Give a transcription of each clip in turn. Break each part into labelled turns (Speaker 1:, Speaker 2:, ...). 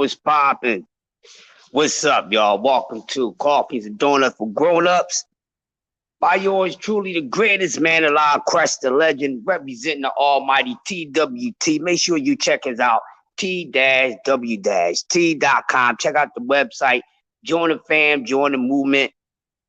Speaker 1: What's poppin'? What's up, y'all? Welcome to Coffees and Donuts for Grown-Ups. By yours truly, the greatest man alive, Crest the Legend, representing the almighty TWT. Make sure you check us out, t-w-t.com. Check out the website. Join the fam, join the movement.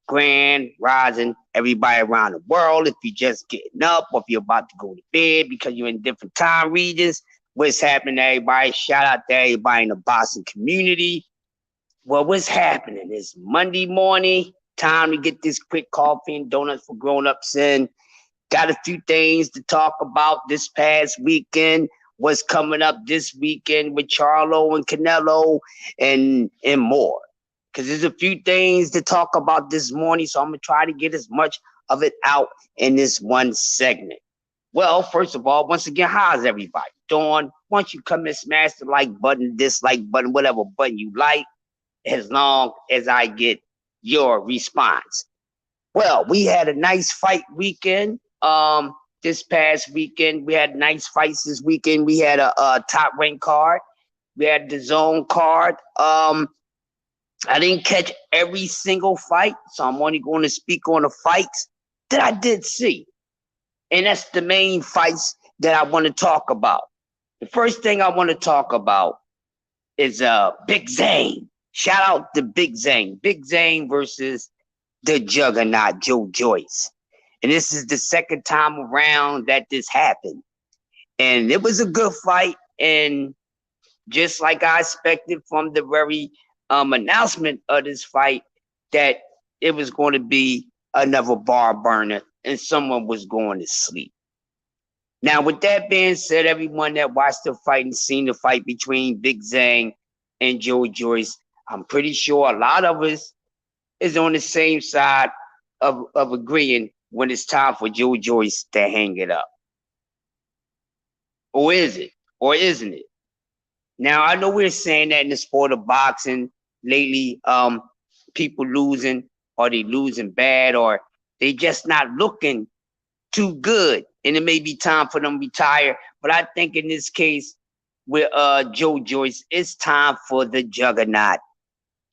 Speaker 1: Grand Rising, everybody around the world. If you're just getting up or if you're about to go to bed because you're in different time regions, what's happening to everybody? Shout out to everybody in the Boston community. Well, what's happening? It's Monday morning. Time to get this quick coffee and donuts for grown-ups in. Got a few things to talk about this past weekend. What's coming up this weekend with Charlo and Canelo and more. Because there's a few things to talk about this morning, so I'm going to try to get as much of it out in this one segment. Well, first of all, once again, how's everybody doing? Once you come and smash the like button, dislike button, whatever button you like, as long as I get your response. Well, we had a nice fight weekend. This past weekend, we had nice fights this weekend. We had a top rank card. We had the zone card. I didn't catch every single fight, so I'm only going to speak on the fights that I did see. And that's the main fights that I want to talk about. The first thing I want to talk about is Big Zane. Shout out to Big Zane. Big Zane versus the juggernaut, Joe Joyce. And this is the second time around that this happened. And it was a good fight. And just like I expected from the very announcement of this fight, that it was going to be another bar burner and someone was going to sleep. Now, with that being said, everyone that watched the fight and seen the fight between Big Zane and Joe Joyce, I'm pretty sure a lot of us is on the same side of agreeing when it's time for Joe Joyce to hang it up. Or is it? Or isn't it? Now, I know we're saying that in the sport of boxing lately, people losing, or they losing bad, or they just not looking too good, and it may be time for them to retire. But I think in this case with Joe Joyce, it's time for the juggernaut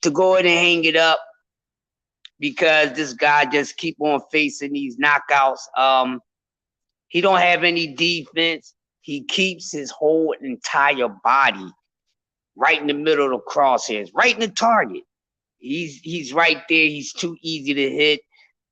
Speaker 1: to go ahead and hang it up, because this guy just keep on facing these knockouts. He don't have any defense. He keeps his whole entire body right in the middle of the crosshairs, right in the target. He's right there. He's too easy to hit,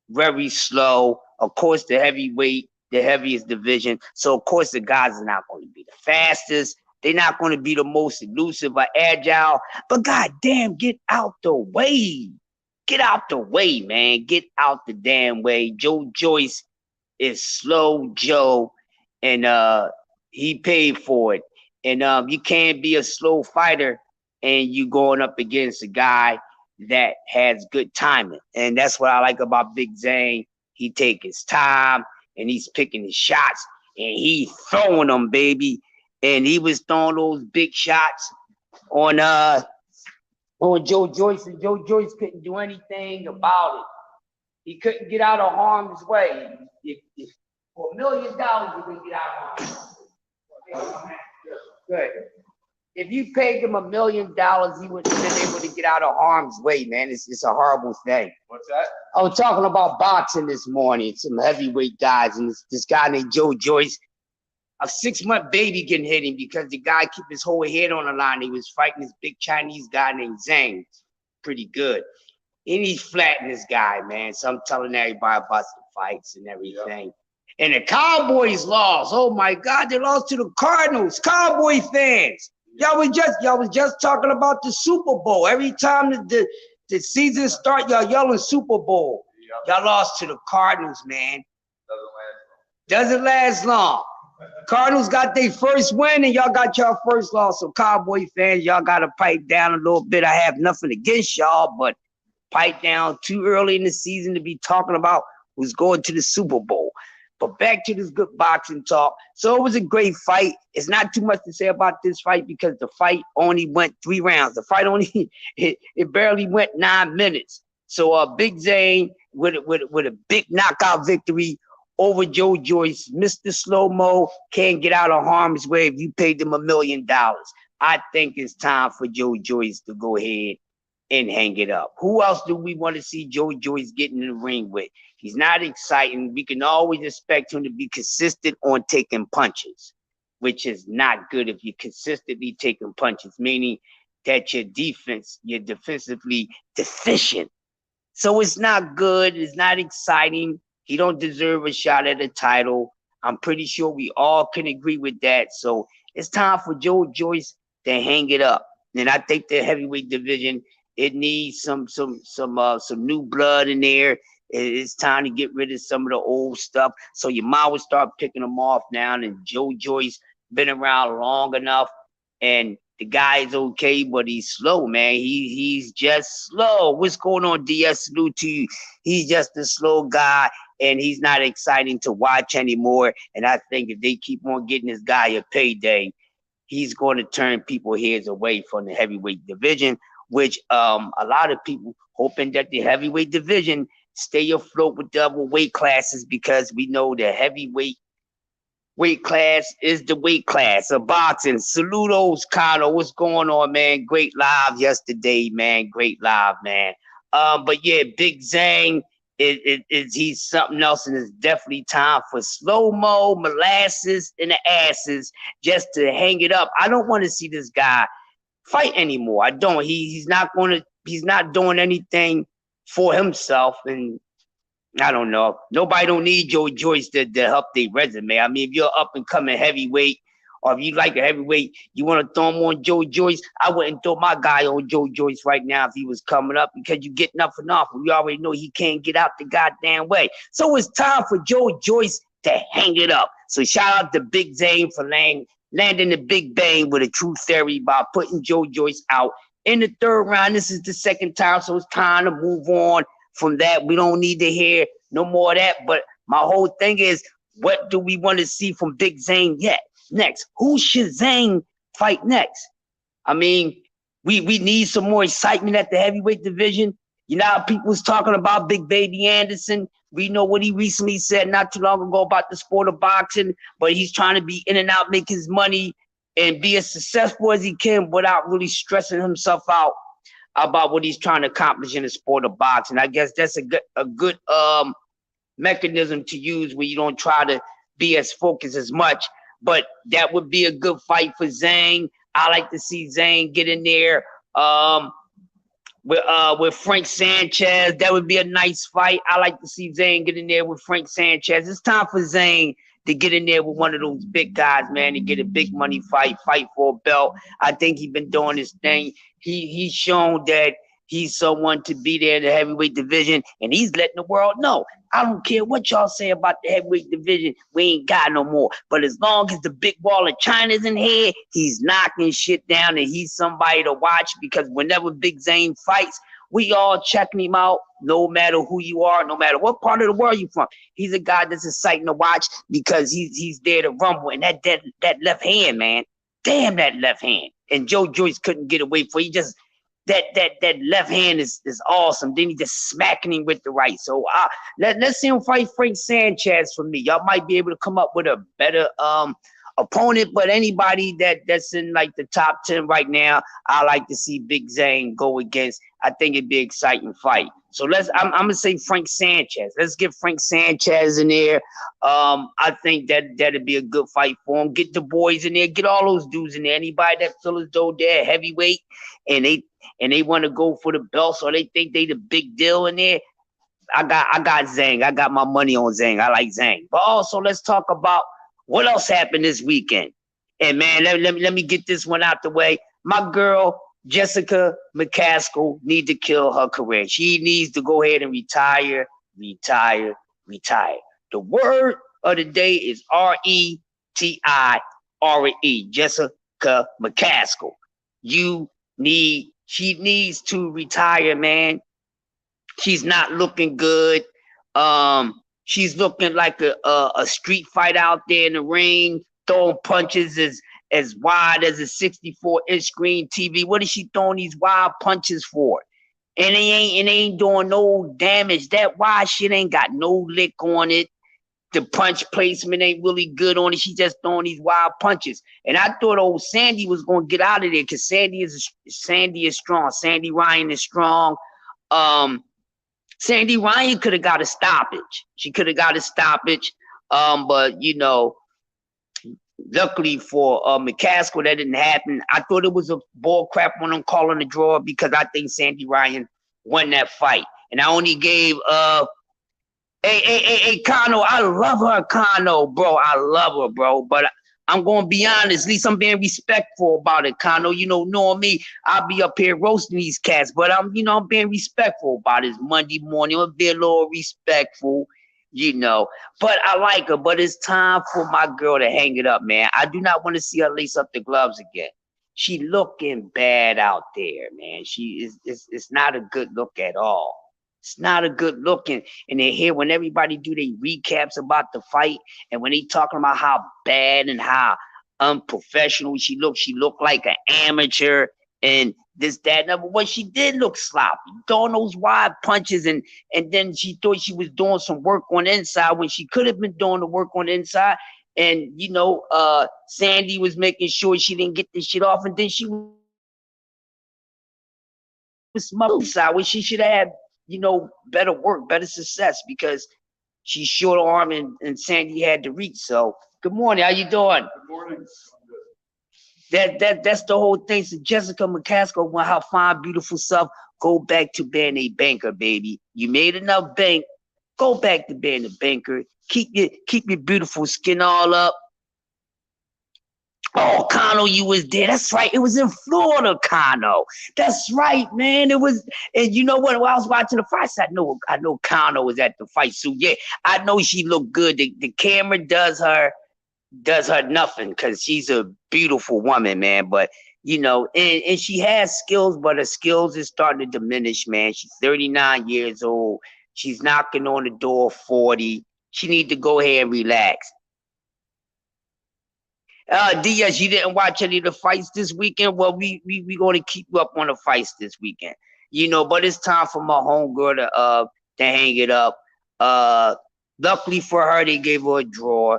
Speaker 1: very slow. Of course, the heavyweight, the heaviest division. So, of course, the guys are not going to be the fastest. They're not going to be the most elusive or agile. But goddamn, get out the way. Get out the way, man. Get out the damn way. Joe Joyce is slow Joe, and he paid for it. And you can't be a slow fighter and you going up against a guy that has good timing. And that's what I like about Big Zane. He take his time and he's picking his shots and he throwing them, baby. And he was throwing those big shots on Joe Joyce, and Joe Joyce couldn't do anything about it. He couldn't get out of harm's way. For $1 million, he couldn't get out of harm's way. Good. If you paid him $1 million, he wouldn't have been able to get out of harm's way, man. It's a horrible thing.
Speaker 2: What's that?
Speaker 1: I was talking about boxing this morning. Some heavyweight guys, and this guy named Joe Joyce, a 6-month baby getting hit him because the guy kept his whole head on the line. He was fighting this big Chinese guy named Zhang. Pretty good. And he's flattening this guy, man. So I'm telling everybody about some fights and everything. Yep. And the Cowboys lost. Oh my God, they lost to the Cardinals. Cowboy fans. Y'all was just talking about the Super Bowl. Every time the season start, y'all yelling Super Bowl. Yep. Y'all lost to the Cardinals, man. Doesn't last long. Cardinals got their first win and y'all got your first loss. So Cowboy fans, y'all got to pipe down a little bit. I have nothing against y'all, but pipe down. Too early in the season to be talking about who's going to the Super Bowl. But back to this good boxing talk. So it was a great fight. It's not too much to say about this fight because the fight only went 3 rounds. The fight only, it barely went 9 minutes. So Big Zane with a big knockout victory over Joe Joyce. Mr. Slow-Mo can't get out of harm's way if you paid him $1 million. I think it's time for Joe Joyce to go ahead and hang it up. Who else do we want to see Joe Joyce get in the ring with? He's not exciting. We can always expect him to be consistent on taking punches, which is not good if you're consistently taking punches, meaning that you're defensively deficient. So it's not good. It's not exciting. He don't deserve a shot at a title. I'm pretty sure we all can agree with that. So it's time for Joe Joyce to hang it up. And I think the heavyweight division, it needs some new blood in there. It's time to get rid of some of the old stuff. So you might well start picking them off now. And Joe Joyce been around long enough, and the guy's okay, but he's slow, man. He's just slow. What's going on, DS? Salute to you. He's just a slow guy, and he's not exciting to watch anymore. And I think if they keep on getting this guy a payday, he's going to turn people's heads away from the heavyweight division, which a lot of people hoping that the heavyweight division stay afloat with the other weight classes, because we know the heavyweight weight class is the weight class of boxing. Saludos, Connor. What's going on, man? Great live yesterday, man. Great live, man. But yeah, Big Zang is he's something else, and it's definitely time for slow-mo, molasses, and the asses just to hang it up. I don't want to see this guy fight anymore. I don't. He's not doing anything for himself, and I don't know. Nobody don't need Joe Joyce to help their resume. I mean, if you're up and coming heavyweight, or if you like a heavyweight, you want to throw him on Joe Joyce, I wouldn't throw my guy on Joe Joyce right now if he was coming up, because you get nothing off him. We already know he can't get out the goddamn way. So it's time for Joe Joyce to hang it up. So shout out to Big Zane for landing the big bang with a true theory by putting Joe Joyce out in the third round. This is the second time, so it's time to move on from that. We don't need to hear no more of that. But my whole thing is, what do we want to see from Big Zane yet? Next, who should Zane fight next? I mean, we need some more excitement at the heavyweight division. You know how people was talking about Big Baby Anderson. We know what he recently said not too long ago about the sport of boxing, but he's trying to be in and out, make his money, and be as successful as he can without really stressing himself out about what he's trying to accomplish in the sport of boxing. I guess that's a good mechanism to use when you don't try to be as focused as much. But that would be a good fight for Zhang. I like to see Zhang get in there with Frank Sanchez. That would be a nice fight. I like to see Zhang get in there with Frank Sanchez. It's time for Zhang to get in there with one of those big guys, man, to get a big money fight for a belt. I think he's been doing his thing. He's shown that he's someone to be there in the heavyweight division, and he's letting the world know. I don't care what y'all say about the heavyweight division. We ain't got no more. But as long as the big wall of China's in here, he's knocking shit down, and he's somebody to watch, because whenever Big Zane fights, we all checking him out, no matter who you are, no matter what part of the world you're from. He's a guy that's exciting to watch, because he's there to rumble. And that left hand, man, damn that left hand. And Joe Joyce couldn't get away from it. He just that left hand is awesome. Then he just smacking him with the right. So let's see him fight Frank Sanchez for me. Y'all might be able to come up with a better opponent, but anybody that's in like the top 10 right now, I like to see Big Zane go against. I think it'd be an exciting fight. So I'm gonna say Frank Sanchez. Let's get Frank Sanchez in there. I think that'd be a good fight for him. Get the boys in there, get all those dudes in there. Anybody that feel as though they're heavyweight and they want to go for the belts, or they think they the big deal in there, I got Zhang. I got my money on Zhang. I like Zhang. But also let's talk about what else happened this weekend. And man, let me get this one out the way. My girl Jessica McCaskill need to kill her career. She needs to go ahead and retire. The word of the day is RETIRE. Jessica McCaskill. She needs to retire, man. She's not looking good. She's looking like a street fight out there in the ring, throwing punches as wide as a 64-inch screen TV. What is she throwing these wild punches for? And they ain't doing no damage. That wide shit ain't got no lick on it. the punch placement ain't really good on it. She just throwing these wild punches. And I thought old Sandy was gonna get out of there because Sandy is strong. Sandy Ryan is strong. Um, Sandy Ryan could have got a stoppage. She could have got a stoppage. But luckily for McCaskill, that didn't happen. I thought it was a ball crap when I'm calling the draw because I think Sandy Ryan won that fight. And I only gave hey, Kano, I love her, Kano, bro. I love her, bro. But I'm gonna be honest, at least I'm being respectful about it, Kano. Knowing me, I'll be up here roasting these cats, but I'm being respectful about it. It's Monday morning. I'm being a little respectful, But I like her, but it's time for my girl to hang it up, man. I do not want to see her lace up the gloves again. She looking bad out there, man. She is it's not a good look at all. It's not a good look. And they hear when everybody do their recaps about the fight, and when they talking about how bad and how unprofessional she looked like an amateur and this, that, and other. But she did look sloppy, throwing those wide punches, and then she thought she was doing some work on the inside when she could have been doing the work on the inside. And Sandy was making sure she didn't get this shit off, and then she was smothered side where she should have had better work, better success, because she's short arm and Sandy had the reach. So good morning, how you doing?
Speaker 2: Good morning.
Speaker 1: That's the whole thing. So Jessica McCaskill want her fine, beautiful self go back to being a banker, baby. You made enough bank. Go back to being a banker. Keep your beautiful skin all up. Oh, Kano, you was there. That's right. It was in Florida, Kano. That's right, man. It was, and you know what? While I was watching the fight, I know Kano was at the fight. So yeah, I know she looked good. The camera does her nothing because she's a beautiful woman, man. But and she has skills, but her skills is starting to diminish, man. She's 39 years old. She's knocking on the door of 40. She need to go ahead and relax. Diaz, you didn't watch any of the fights this weekend? Well, we going to keep you up on the fights this weekend. But it's time for my homegirl to hang it up. Luckily for her, they gave her a draw.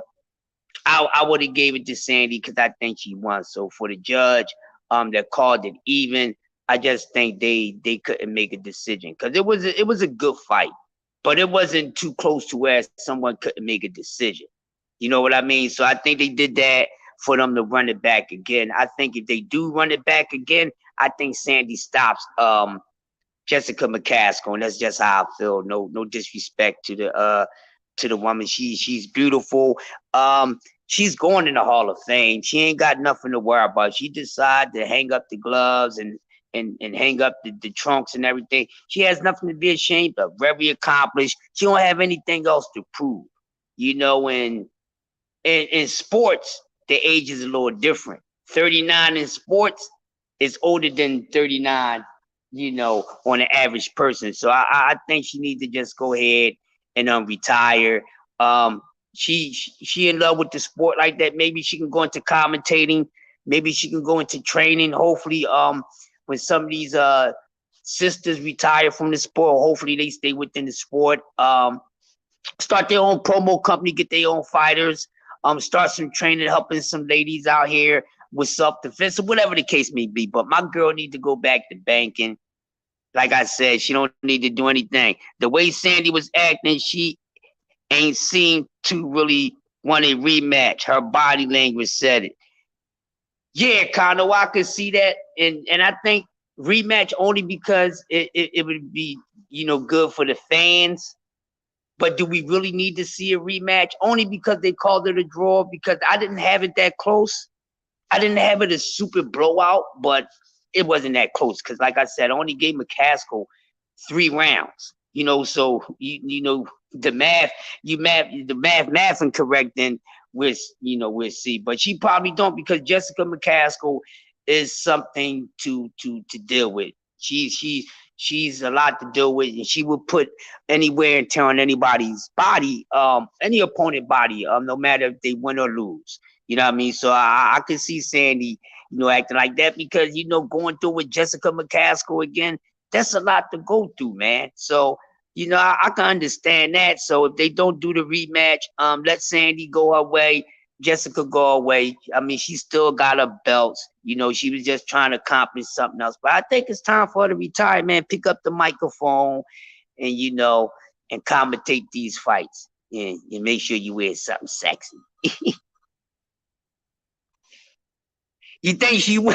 Speaker 1: I would have gave it to Sandy because I think she won. So for the judge, that called it even, I just think they couldn't make a decision because it was a good fight, but it wasn't too close to where someone couldn't make a decision. You know what I mean? So I think they did that for them to run it back again. I think if they do run it back again, I think Sandy stops Jessica McCaskill, and that's just how I feel. No disrespect to the woman. She's beautiful. She's going in the Hall of Fame. She ain't got nothing to worry about. She decided to hang up the gloves and hang up the trunks and everything. She has nothing to be ashamed of. Very accomplished. She don't have anything else to prove. In sports, the age is a little different. 39 in sports is older than 39, on an average person. So I think she needs to just go ahead and retire. She in love with the sport like that. Maybe she can go into commentating. Maybe she can go into training. Hopefully, when some of these sisters retire from the sport, hopefully they stay within the sport. Start their own promo company, get their own fighters. Start some training, helping some ladies out here with self-defense or whatever the case may be. But my girl need to go back to banking. Like I said, she don't need to do anything. The way Sandy was acting, she ain't seemed to really want a rematch. Her body language said it. Yeah, Kano, I could see that. And I think rematch only because it would be, good for the fans. But do we really need to see a rematch? Only because they called it a draw, because I didn't have it that close. I didn't have it a super blowout, but it wasn't that close. Because like I said, I only gave McCaskill 3 rounds. So the math incorrect, then we'll see. But she probably don't, because Jessica McCaskill is something to deal with. She's a lot to deal with, and she will put any wear and tear on anybody's body, any opponent body, no matter if they win or lose. You know what I mean? So I can see Sandy, acting like that, because going through with Jessica McCaskill again, that's a lot to go through, man. So I can understand that. So if they don't do the rematch, let Sandy go her way, Jessica go away. I mean, she still got her belts. She was just trying to accomplish something else. But I think it's time for her to retire, man. Pick up the microphone and and commentate these fights. And make sure you wear something sexy. You think she will?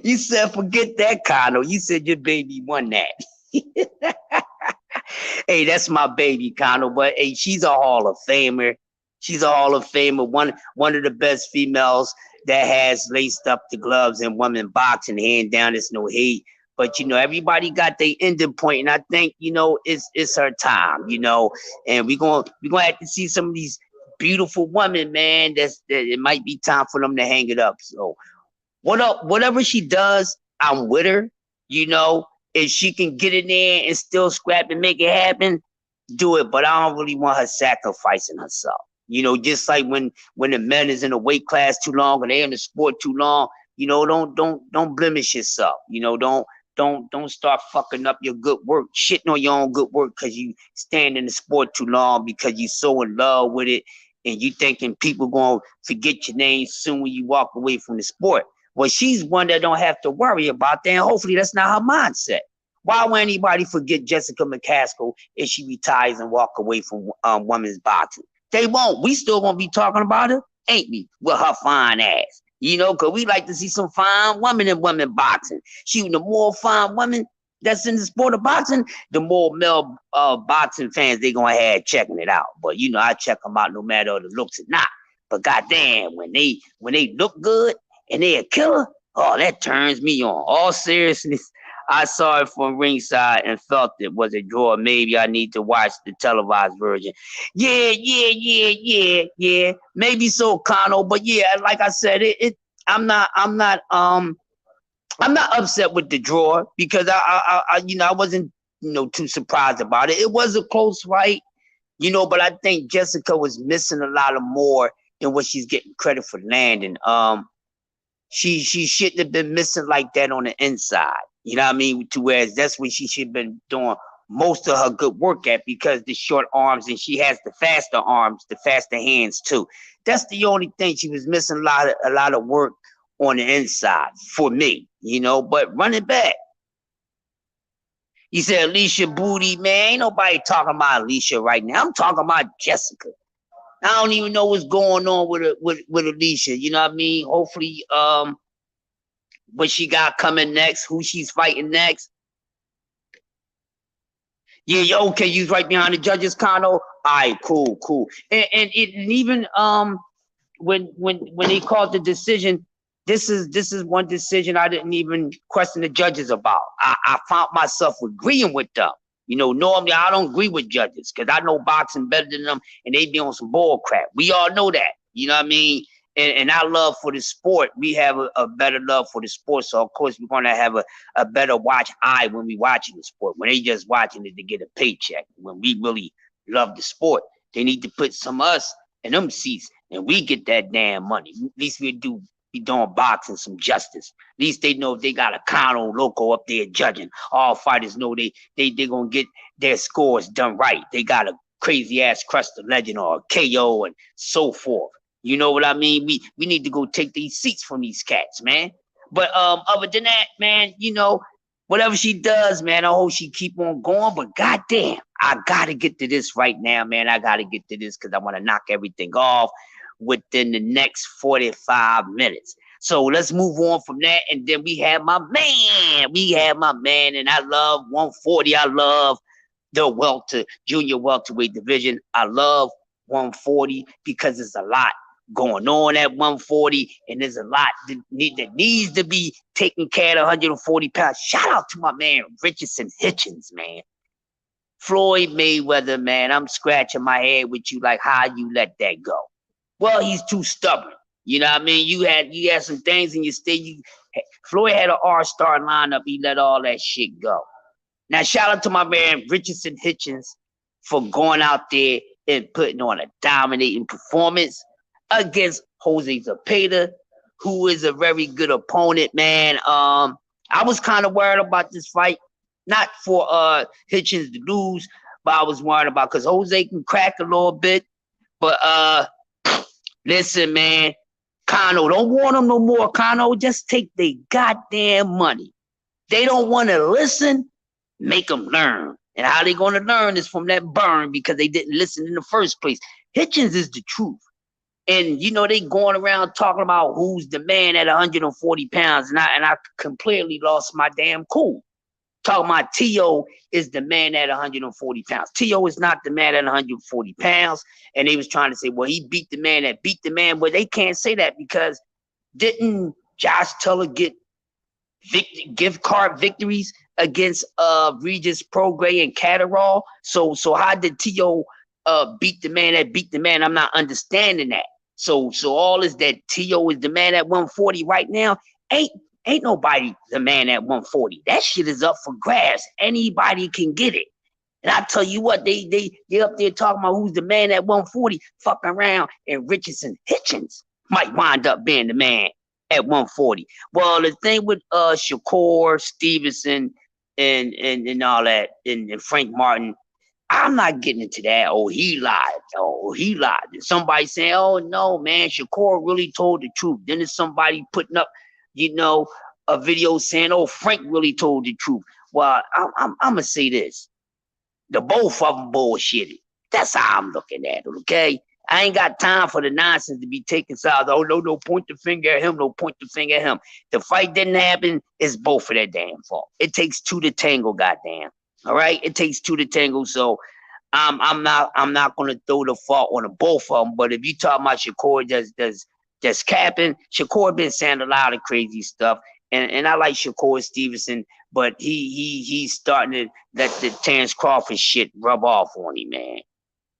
Speaker 1: You said forget that, Connor. You said your baby won that. Hey, that's my baby, Connor. But hey, she's a Hall of Famer. She's a Hall of Famer. One of the best females that has laced up the gloves in women boxing. Hand down, it's no hate. But everybody got their ending point, and I think it's her time. And we're gonna have to see some of these beautiful women, man. That it might be time for them to hang it up. So whatever she does, I'm with her. You know, if she can get in there and still scrap and make it happen, do it. But I don't really want her sacrificing herself. Just like when the men is in a weight class too long or they in the sport too long, don't blemish yourself. Don't start fucking up your good work, shitting on your own good work because you stand in the sport too long because you so in love with it and you thinking people gonna forget your name soon when you walk away from the sport. Well, she's one that don't have to worry about that. And hopefully that's not her mindset. Why would anybody forget Jessica McCaskill if she retires and walk away from women's boxing? They won't. We still gonna be talking about her, ain't we? With her fine ass. Because we like to see some fine women in women boxing. The more fine women that's in the sport of boxing, the more male boxing fans they gonna have checking it out. But I check them out no matter the looks or not. But goddamn, when they look good and they a killer, oh, that turns me on. All seriousness, I saw it from ringside and felt it was a draw. Maybe I need to watch the televised version. Yeah. Maybe so, Kano. But yeah, like I said, I'm not upset with the draw because I wasn't too surprised about it. It was a close fight, but I think Jessica was missing a lot of more than what she's getting credit for landing. She shouldn't have been missing like that on the inside. You know what I mean? To whereas that's what she should have been doing most of her good work at because the short arms and she has the faster arms, the faster hands too. That's the only thing she was missing a lot of work on the inside for me, but running back. You said Alicia Booty, man. Ain't nobody talking about Alicia right now. I'm talking about Jessica. I don't even know what's going on with Alicia. You know what I mean? Hopefully, what she got coming next, who she's fighting next. Yeah, okay, you right behind the judges, Kano. All right, cool. And even when they called the decision, this is one decision I didn't even question the judges about. I found myself agreeing with them. Normally I don't agree with judges because I know boxing better than them and they be on some bull crap. We all know that. You know what I mean? And our love for the sport, we have a better love for the sport. So, of course, we're going to have a better watch eye when we watching the sport. When they just watching it to get a paycheck. When we really love the sport, they need to put some of us in them seats and we get that damn money. At least we be doing boxing some justice. At least they know if they got a Kano Loco up there judging. All fighters know they going to get their scores done right. They got a crazy-ass Crusted Legend or a KO and so forth. You know what I mean? We need to go take these seats from these cats, man. But other than that, man, whatever she does, man, I hope she keep on going. But goddamn, I gotta get to this right now, man. I gotta get to this because I want to knock everything off within the next 45 minutes. So let's move on from that. And then we have my man. And I love 140. I love the junior welterweight division. I love 140 because there's a lot going on at 140, and there's a lot that needs to be taken care of 140 pounds. Shout out to my man Richardson Hitchens, man. Floyd Mayweather, man. I'm scratching my head with you like how you let that go. Well, he's too stubborn. You know what I mean? You had some things in your state. Floyd had an all-star lineup. He let all that shit go. Now, shout out to my man Richardson Hitchens for going out there and putting on a dominating performance against Jose Zepeda, who is a very good opponent, man. I was kind of worried about this fight Not for Hitchens to lose, but I was worried about because Jose can crack a little bit. But listen, man, Kano, don't want them no more. Kano, just take their goddamn money. They don't want to listen. Make them learn. And how they going to learn is from that burn because they didn't listen in the first place. Hitchens is the truth. And, you know, they going around talking about who's the man at 140 pounds. And I completely lost my damn cool. Talking about T.O. is the man at 140 pounds. T.O. is not the man at 140 pounds. And they was trying to say, well, he beat the man that beat the man. Well, they can't say that because didn't Josh Taylor get gift card victories against Regis Prograis and Catterall? So how did T.O. beat the man that beat the man? I'm not understanding that. So all is that T.O. is the man at 140 right now. Ain't nobody the man at 140. That shit is up for grabs. Anybody can get it. And I tell you what, they up there talking about who's the man at 140, fucking around, and Richardson Hitchens might wind up being the man at 140. Well, the thing with Shakur Stevenson and all that, and Frank Martin, I'm not getting into that. Oh, he lied. Oh, he lied. And somebody saying, oh no, man, Shakur really told the truth. Then there's somebody putting up, you know, a video saying, oh, Frank really told the truth. Well, I'm gonna say this. The both of them bullshitted. That's how I'm looking at it, okay? I ain't got time for the nonsense to be taking sides. Oh, no, point the finger at him, no, point the finger at him. The fight didn't happen, it's both of their damn fault. It takes two to tango, goddamn. All right? It takes two to tango, so I'm not gonna throw the fault on the both of them. But if you talk about Shakur just capping, Shakur been saying a lot of crazy stuff. And I like Shakur Stevenson, but he's starting to let the Terrence Crawford shit rub off on him, man.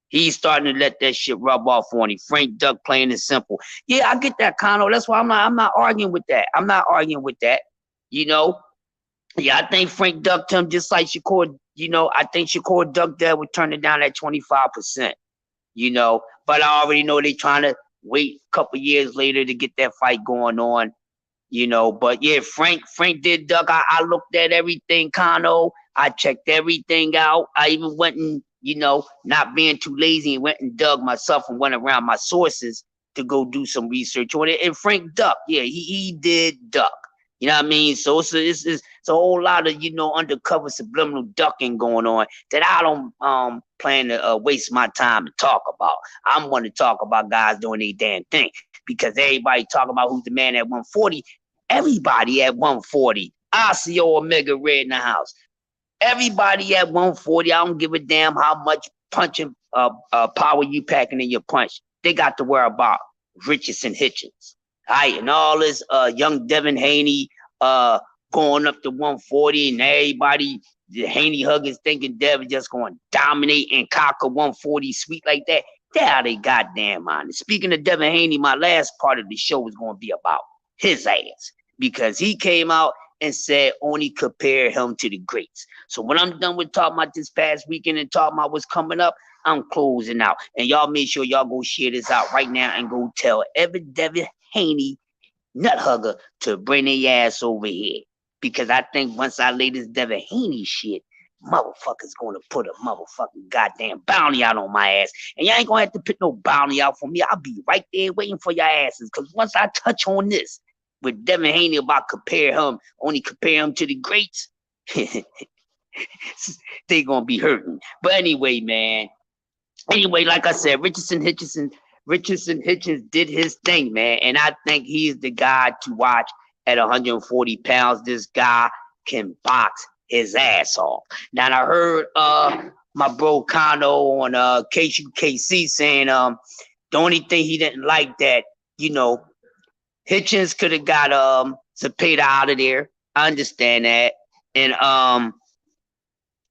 Speaker 1: He's starting to let that shit rub off on him. Frank Duck plain and simple. Yeah, I get that, Kano. That's why I'm not arguing with that. I'm not arguing with that. You know? Yeah, I think Frank ducked him just like Shakur. You know, I think Shakur ducked that would turn it down at 25%. You know, but I already know they trying to wait a couple years later to get that fight going on. You know, but yeah, Frank did duck. I looked at everything, Kano. I checked everything out. I even went and, you know, not being too lazy, and went and dug myself and went around my sources to go do some research on it. And Frank duck, yeah, he did duck. You know what I mean? So it's a whole lot of, you know, undercover subliminal ducking going on that I don't plan to waste my time to talk about. I'm going to talk about guys doing their damn thing because everybody talking about who's the man at 140. Everybody at 140. I see Omega Red in the house. Everybody at 140. I don't give a damn how much punching power you packing in your punch. They got to worry about Richardson Hitchens. All right, and all this young Devin Haney going up to 140, and everybody, the Haney huggers thinking Devin just going to dominate and conquer 140 sweet like that. They're out of their goddamn mind. Speaking of Devin Haney, my last part of the show is going to be about his ass, because he came out and said only compare him to the greats. So when I'm done with talking about this past weekend and talking about what's coming up, I'm closing out. And y'all make sure y'all go share this out right now and go tell every Devin Haney nut hugger to bring their ass over here. Because I think once I lay this Devin Haney shit, motherfuckers gonna put a motherfucking goddamn bounty out on my ass. And y'all ain't gonna have to put no bounty out for me. I'll be right there waiting for your asses. Because once I touch on this with Devin Haney about only compare him to the greats, they gonna be hurting. But anyway, man. Anyway, like I said, Richardson Hitchens did his thing, man. And I think he is the guy to watch at 140 pounds. This guy can box his ass off. Now, I heard my bro Kano on KC saying the only thing he didn't like that, you know, Hitchens could have got Zepeda out of there. I understand that. And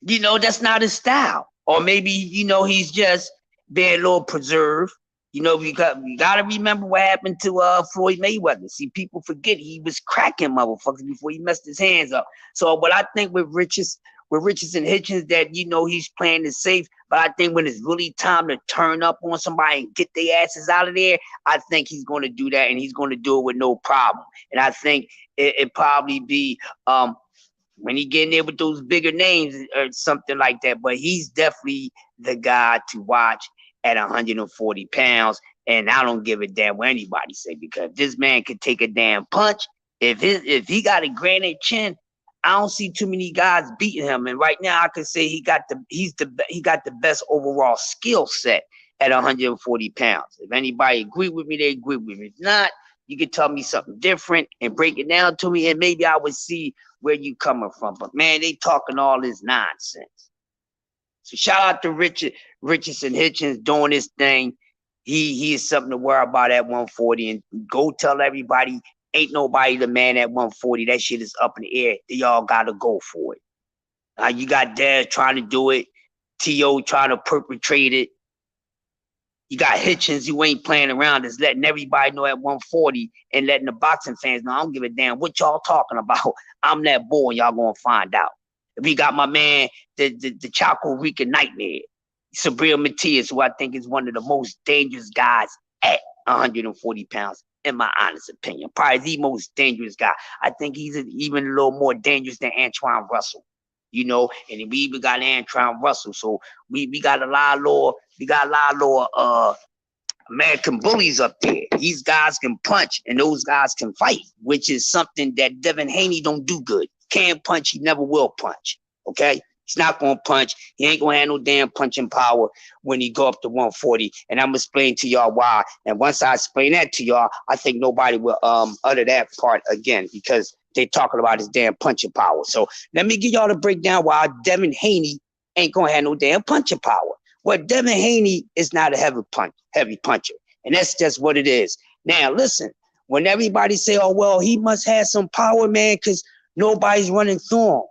Speaker 1: you know, that's not his style. Or maybe, you know, he's just being a little preserved. You know, we got to remember what happened to Floyd Mayweather. See, people forget he was cracking motherfuckers before he messed his hands up. So what I think with Richardson Hitchens, that, you know, he's playing it safe. But I think when it's really time to turn up on somebody and get their asses out of there, I think he's going to do that, and he's going to do it with no problem. And I think it probably be when he get in there with those bigger names or something like that. But he's definitely the guy to watch at 140 pounds. And I don't give a damn what anybody say, because this man could take a damn punch. If he got a granite chin, I don't see too many guys beating him. And right now, I could say he got the best overall skill set at 140 pounds. If anybody agree with me, they agree with me. If not, you can tell me something different and break it down to me, and maybe I would see where you coming from. But man, they talking all this nonsense. So shout out to Richardson Hitchens doing this thing. He is something to worry about at 140, and go tell everybody ain't nobody the man at 140. That shit is up in the air. They all gotta go for it. You got Dez trying to do it, T.O. trying to perpetrate it. You got Hitchens who ain't playing around, is letting everybody know at 140 and letting the boxing fans know, I don't give a damn what y'all talking about. I'm that boy, and y'all gonna find out. We got my man, the Chaco Rica Nightmare, Sabrina Matias, who I think is one of the most dangerous guys at 140 pounds, in my honest opinion. Probably the most dangerous guy. I think he's even a little more dangerous than Antoine Russell. You know, and we even got Antoine Russell. So we got a lot of American bullies up there. These guys can punch and those guys can fight, which is something that Devin Haney don't do good. Can't punch, he never will punch. Okay? He's not gonna punch. He ain't gonna have no damn punching power when he go up to 140. And I'm gonna explain to y'all why. And once I explain that to y'all, I think nobody will utter that part again, because they talking about his damn punching power. So let me give y'all the breakdown why Devin Haney ain't gonna have no damn punching power. Well, Devin Haney is not a heavy puncher. And that's just what it is. Now, listen, when everybody say, oh, well, he must have some power, man, because nobody's running through him.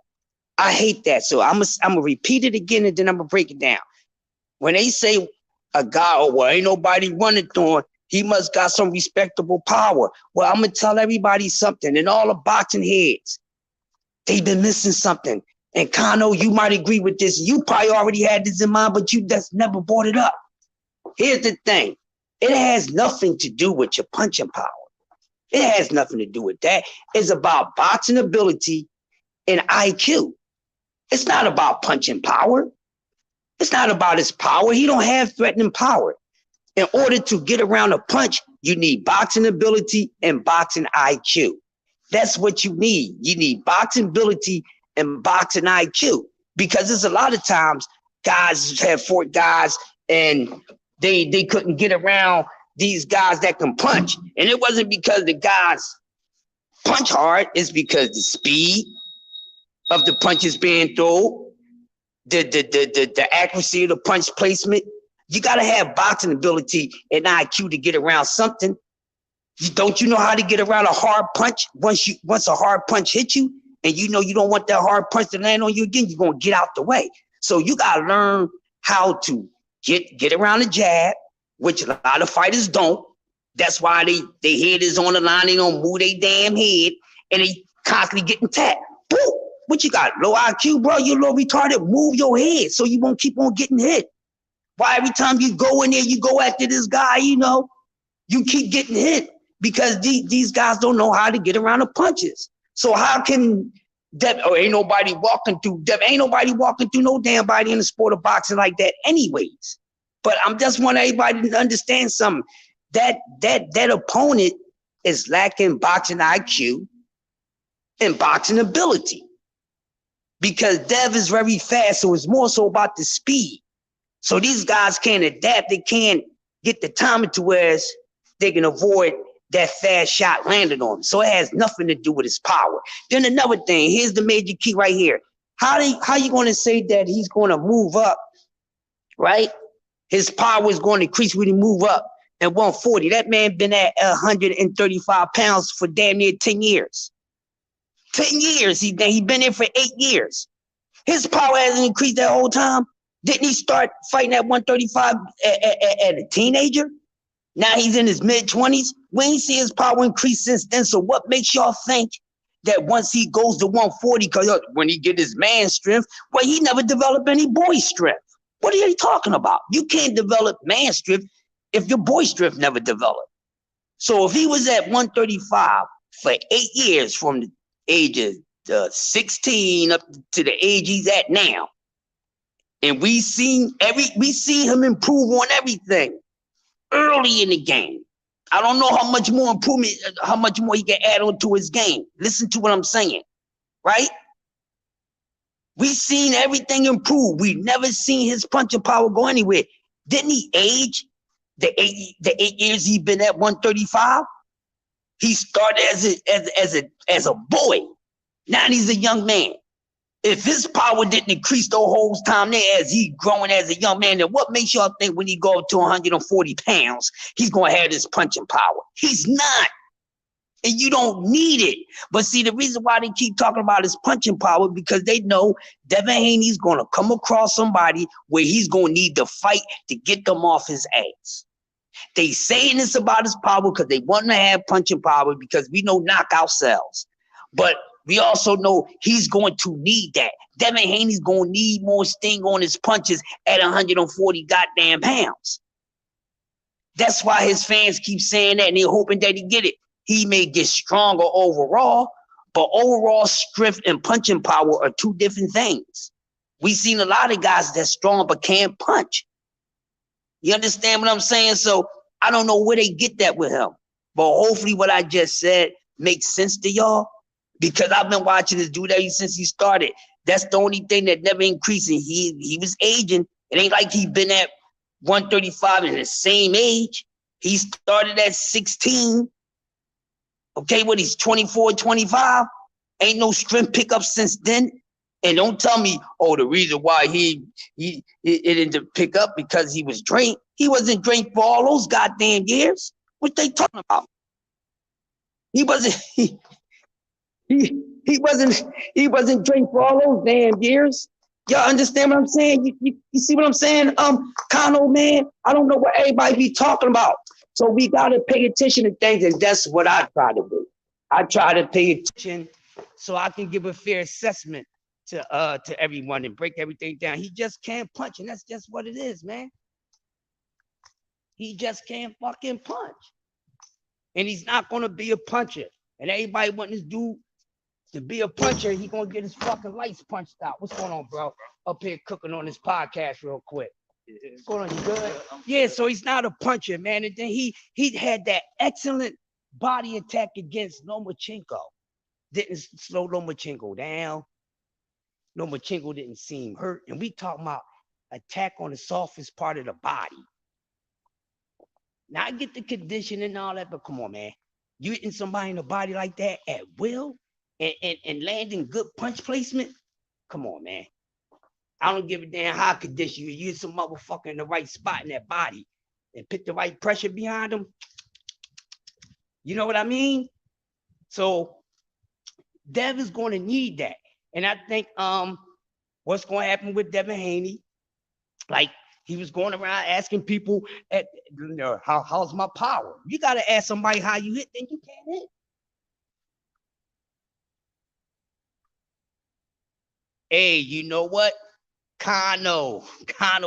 Speaker 1: I hate that. So I'm gonna repeat it again, and then I'm gonna break it down. When they say a guy, oh, well, ain't nobody running through him, he must got some respectable power. Well, I'm gonna tell everybody something, and all the boxing heads, they've been missing something. And Kano, you might agree with this. You probably already had this in mind, but you just never brought it up. Here's the thing. It has nothing to do with your punching power. It has nothing to do with that. It's about boxing ability and IQ. It's not about punching power. It's not about his power. He don't have threatening power. In order to get around a punch, you need boxing ability and boxing IQ. That's what you need. You need boxing ability and boxing IQ. Because there's a lot of times guys have fought guys and they couldn't get around these guys that can punch. And it wasn't because the guys punch hard. It's because the speed of the punches being thrown, the accuracy of the punch placement. You got to have boxing ability and IQ to get around something. Don't you know how to get around a hard punch? Once a hard punch hits you, and you know you don't want that hard punch to land on you again, you're going to get out the way. So you got to learn how to get around the jab, which a lot of fighters don't. That's why their head is on the line. They don't move their damn head, and they constantly getting tapped. Boom! What you got? Low IQ, bro? You low retarded. Move your head so you won't keep on getting hit. Why every time you go in there, you go after this guy, you know, you keep getting hit because these guys don't know how to get around the punches. So how can ain't nobody walking through no damn body in the sport of boxing like that anyways. But I'm just want everybody to understand something. That opponent is lacking boxing IQ and boxing ability. Because Dev is very fast, so it's more so about the speed. So these guys can't adapt. They can't get the timing to where they can avoid that fast shot landing on them. So it has nothing to do with his power. Then another thing, here's the major key right here. How you going to say that he's going to move up, right? His power is going to increase when he move up at 140. That man been at 135 pounds for damn near 10 years. 10 years. He been there for 8 years. His power hasn't increased that whole time. Didn't he start fighting at 135 at a teenager? Now he's in his mid-20s. We ain't see his power increase since then. So what makes y'all think that once he goes to 140, because when he get his man strength, well, he never developed any boy strength. What are you talking about? You can't develop man strength if your boy strength never developed. So if he was at 135 for 8 years from the age of 16 up to the age he's at now. And we seen him improve on everything early in the game. I don't know how much more improvement, how much more he can add on to his game. Listen to what I'm saying, right? We seen everything improve. We never seen his punching power go anywhere. Didn't he age the 8 years he been at 135? He started as a boy. Now he's a young man. If his power didn't increase the whole time there as he growing as a young man, then what makes y'all think when he go up to 140 pounds, he's going to have this punching power? He's not. And you don't need it. But see, the reason why they keep talking about his punching power, because they know Devin Haney's going to come across somebody where he's going to need to fight to get them off his ass. They saying this about his power because they want to have punching power because we know knockout sells. But we also know he's going to need that. Devin Haney's going to need more sting on his punches at 140 goddamn pounds. That's why his fans keep saying that, and they're hoping that he get it. He may get stronger overall, but overall strength and punching power are two different things. We've seen a lot of guys that's strong but can't punch. You understand what I'm saying? So I don't know where they get that with him. But hopefully what I just said makes sense to y'all, because I've been watching this dude ever since he started. That's the only thing that never increasing. He was aging. It ain't like he been at 135 in the same age. He started at 16. Okay, what, he's 24, 25? Ain't no strength pickup since then. And don't tell me, oh, the reason why it didn't pick up because he was drained. He wasn't drained for all those goddamn years. What they talking about? He wasn't he wasn't drained for all those damn years. Y'all understand what I'm saying? You see what I'm saying? Kano, man, I don't know what everybody be talking about. So we gotta pay attention to things, and that's what I try to do. I try to pay attention so I can give a fair assessment to everyone and break everything down. He just can't punch, and that's just what it is, man. He just can't fucking punch. And he's not gonna be a puncher. And everybody want this dude to be a puncher, he gonna get his fucking lights punched out. What's going on, bro? Up here cooking on this podcast real quick. What's going on? You good? Yeah, so he's not a puncher, man. And then he had that excellent body attack against Lomachenko. Didn't slow Lomachenko down. Lomachenko didn't seem hurt. And we talking about attack on the softest part of the body. Now I get the condition and all that, but come on, man. You hitting somebody in the body like that at will and landing good punch placement? Come on, man. I don't give a damn how condition you use some motherfucker in the right spot in that body and put the right pressure behind them. You know what I mean? So Dev is going to need that. And I think what's going to happen with Devin Haney, like he was going around asking people, how's my power? You got to ask somebody how you hit, then you can't hit. Hey, you know what? Kano,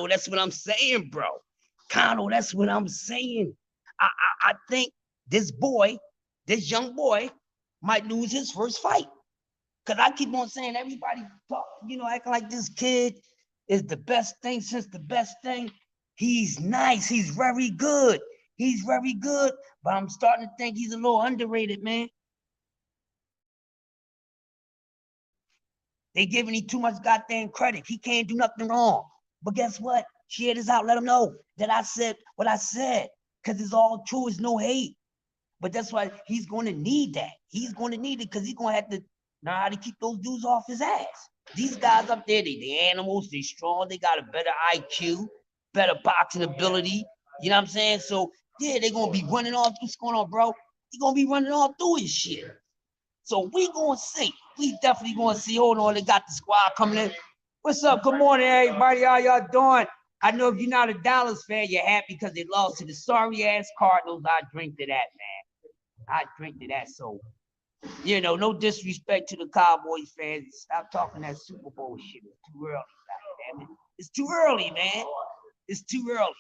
Speaker 1: that's what I'm saying, bro. Kano, that's what I'm saying. I think this young boy, might lose his first fight. Because I keep on saying everybody, acting like this kid is the best thing since the best thing. He's nice. He's very good. But I'm starting to think he's a little underrated, man. They giving him too much goddamn credit. He can't do nothing wrong. But guess what? Share this out. Let him know that I said what I said. Because it's all true. It's no hate. But that's why he's going to need that. He's going to need it because he's going to have to know how to keep those dudes off his ass. These guys up there, they animals. They strong. They got a better IQ, better boxing ability. You know what I'm saying? So, yeah, they're going to be running all through. What's going on, bro? He's going to be running all through his shit. So we going to see. We definitely going to see. Hold on, they got the squad coming in. What's up? Good morning, everybody. How y'all doing? I know if you're not a Dallas fan, you're happy because they lost to the sorry-ass Cardinals. I drink to that, man. I drink to that. So, no disrespect to the Cowboys fans. Stop talking that Super Bowl shit. It's too early. Damn it. It's too early, man. It's too early.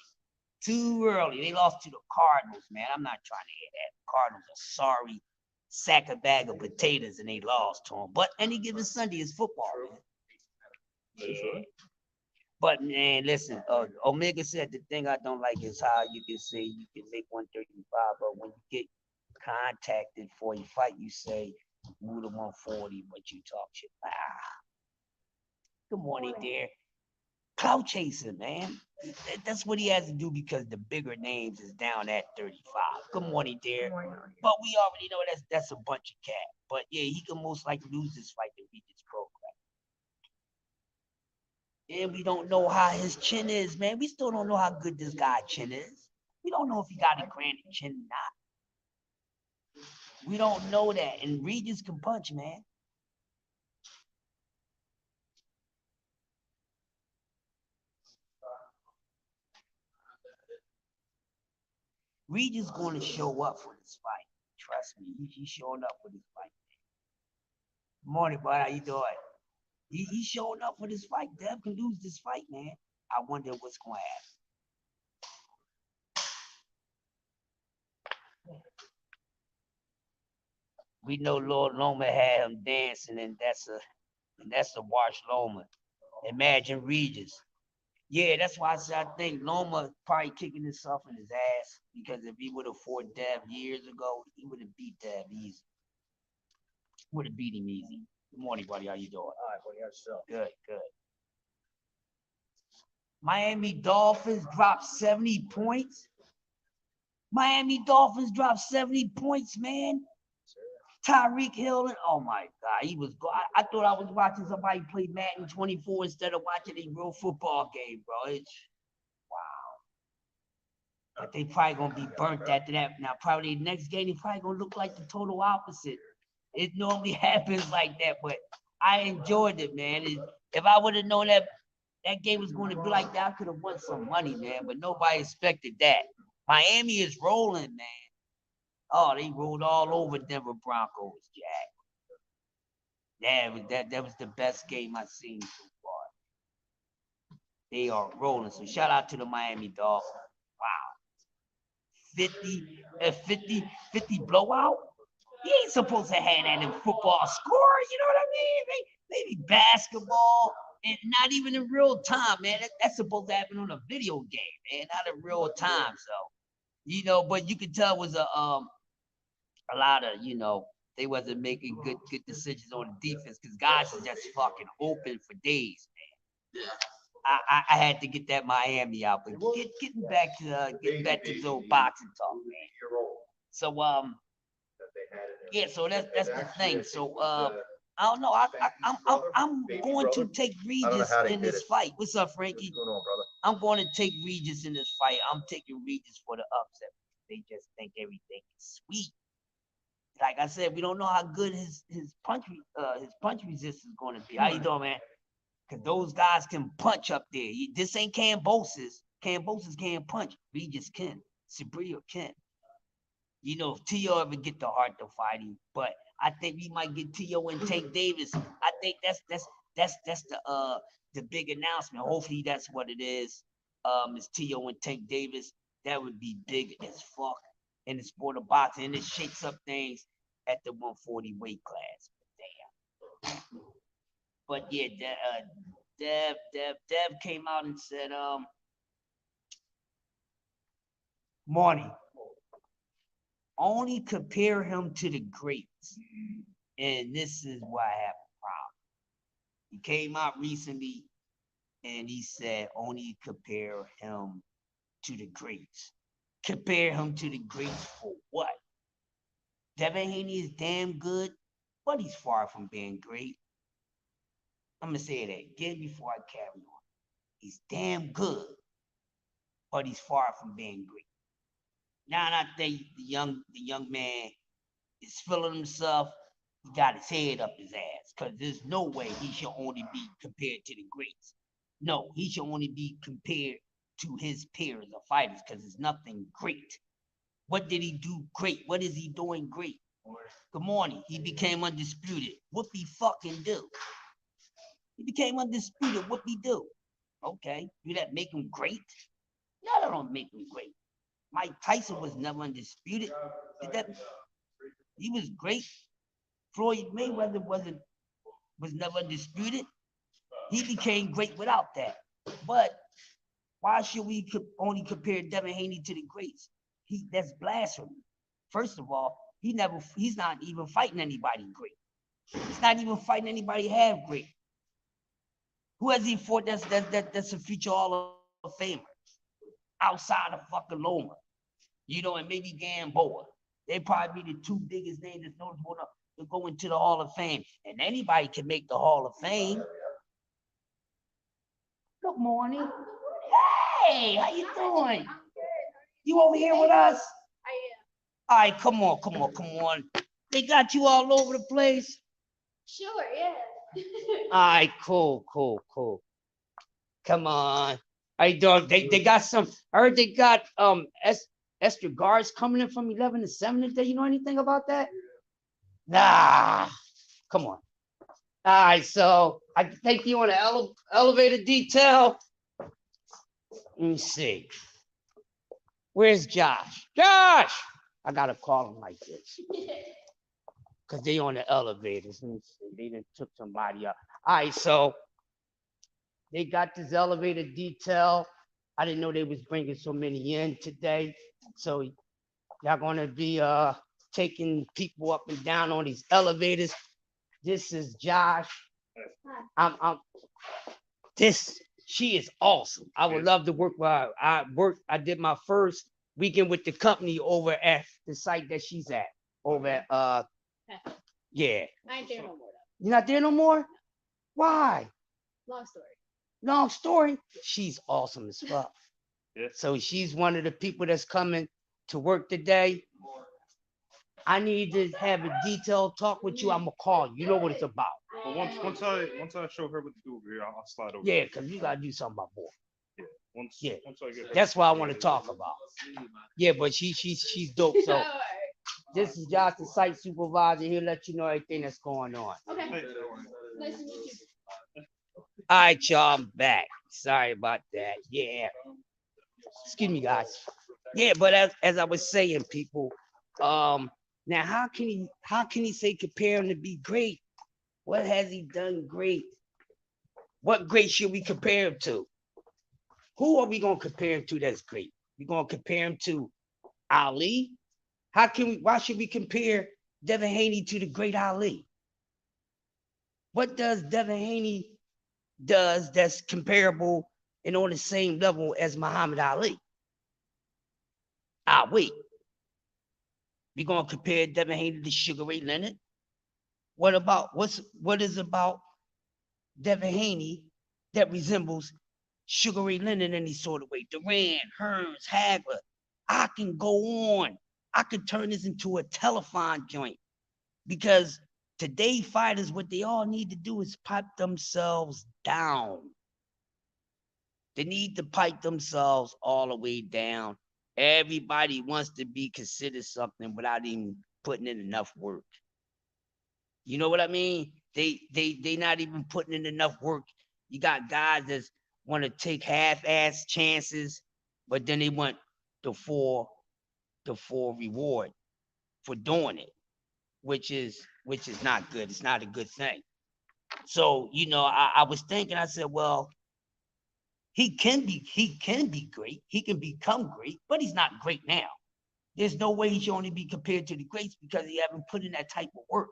Speaker 1: Too early. They lost to the Cardinals, man. I'm not trying to hear that. The Cardinals are sack a bag of potatoes and they lost to him. But any given Sunday is football, man. Yeah. But man, listen, Omega said the thing I don't like is how you can say you can make 135, but when you get contacted for a fight, you say move to 140, but you talk shit. Good morning, dear. Clout chasing, man. That's what he has to do because the bigger names is down at 35. Good morning, dear. But we already know that's a bunch of cat. But yeah, he can most likely lose this fight to Regis Progress. And we don't know how his chin is, man. We still don't know how good this guy's chin is. We don't know if he got a granite chin or not. We don't know that. And Regis can punch, man. Regis going to show up for this fight. Trust me, he's showing up for this fight. Good morning, bud. How you doing? He's showing up for this fight. Dev can lose this fight, man. I wonder what's going to happen. We know Lord Loma had him dancing, and that's a Wash Loma. Imagine Regis. Yeah, that's why I think Loma probably kicking himself in his ass because if he would have fought Dev years ago, he would have beat Dev easy. Would have beat him easy. Good morning, buddy. How you doing? All right, buddy. How's yourself? Good, good. Miami Dolphins dropped 70 points. Miami Dolphins dropped 70 points, man. Tyreek Hill, and oh my God, he was. I thought I was watching somebody play Madden 24 instead of watching a real football game, bro. It's wow. But they probably gonna be burnt after that. Now, probably the next game, they probably gonna look like the total opposite. It normally happens like that, but I enjoyed it, man. If I would have known that game was going to be like that, I could have won some money, man. But nobody expected that. Miami is rolling, man. Oh, they rolled all over Denver Broncos, Jack. That was the best game I've seen so far. They are rolling. So shout out to the Miami Dolphins. Wow. 50 blowout? He ain't supposed to have that in football score. You know what I mean? Maybe basketball, and not even in real time, man. That's supposed to happen on a video game, man, not in real time. So, but you can tell it was a lot of, they wasn't making good decisions on the defense because guys are just fucking open for days, man. I had to get that Miami out, but getting back to the old boxing talk, man. So yeah, so that's the thing. So I don't know. I'm going to take Regis in this fight. What's up, Frankie? What's going on, brother? I'm going to take Regis in this fight. I'm taking Regis for the upset. They just think everything is sweet. Like I said, we don't know how good his punch resistance is going to be. How you doing, man? Because those guys can punch up there. This ain't Cambosis. Cambosis can't punch. Regis can. Sabrio can. If Tio ever get the heart to fight him, but I think we might get Tio and Tank Davis. I think that's the big announcement. Hopefully that's what it is. It's Tio and Tank Davis. That would be big as fuck in the sport of boxing, and it shakes up things at the 140 weight class. Damn. But yeah, Dev came out and said, morning. Only compare him to the greats. And this is why I have a problem. He came out recently and he said only compare him to the greats. Compare him to the greats for what? Devin Haney is damn good, but he's far from being great. I'm gonna say that again before I carry on. He's damn good, but he's far from being great. Now I think the young man is feeling himself. He got his head up his ass because there's no way he should only be compared to the greats. No, he should only be compared to his peers of fighters because there's nothing great. What did he do great? What is he doing great? Good morning. He became undisputed. What he fucking do? He became undisputed. What he do? Okay, do that make him great? No, that don't make him great. Mike Tyson was never undisputed. He was great. Floyd Mayweather was never disputed. He became great without that. But why should we only compare Devin Haney to the greats? That's blasphemy. First of all, he's not even fighting anybody great. He's not even fighting anybody half great. Who has he fought that's a future Hall of Famer outside of fucking Loma? And maybe Gamboa. They probably be the two biggest names that's notable to go into the Hall of Fame. And anybody can make the Hall of Fame. Good morning. Hey, how you doing? You over here with us? I am. All right, come on. They got you all over the place? Sure, yeah. All right, cool. Come on. How you doing? They got some. I heard they got extra guards coming in from 11 to 7 today. You know anything about that? Nah. Come on. All right, so I think you on the elevator detail. Let me see. Where's Josh? Josh! I gotta call him like this. Because they on the elevators. Let me see. They done took somebody up. All right, so they got this elevator detail. I didn't know they was bringing so many in today. So y'all gonna be taking people up and down on these elevators. This is Josh. She is awesome. I would love to work with her. I did my first weekend with the company over at the site that she's at. Over at yeah. I ain't there no more though. You're not there no more? Why? Long story. She's awesome as fuck. Yeah. So she's one of the people that's coming to work today. I need to have a detailed talk with you. I'm gonna call you. You know what it's about.
Speaker 2: Well, once I show her what to do over here, I'll slide over.
Speaker 1: Yeah, because you gotta do something about boy.
Speaker 2: Yeah. Once I get her.
Speaker 1: That's what I want to talk about. Yeah, but she's dope. So this is Josh, the site supervisor. He'll let you know everything that's going on. Okay. Nice to meet you. All right, y'all, I'm back. Sorry about that. Yeah. Excuse me, guys. Yeah, but as I was saying, people, now how can he say compare him to be great? What has he done great? What great should we compare him to? Who are we gonna compare him to that's great? We gonna compare him to Ali? Why should we compare Devin Haney to the great Ali? What does Devin Haney does that's comparable and on the same level as Muhammad Ali? Wait. We're gonna compare Devin Haney to Sugar Ray Leonard. What is about Devin Haney that resembles Sugar Ray Leonard in any sort of way? Duran, Hearns, Hagler. I can go on. I could turn this into a telethon joint because today fighters, what they all need to do is pipe themselves down. They need to pipe themselves all the way down. Everybody wants to be considered something without even putting in enough work. You know what I mean? They not even putting in enough work. You got guys that want to take half-ass chances, but then they want the full reward for doing it, which is not good. It's not a good thing. So, I was thinking, I said, well, he can be great. He can become great, but he's not great now. There's no way he should only be compared to the greats because he haven't put in that type of work.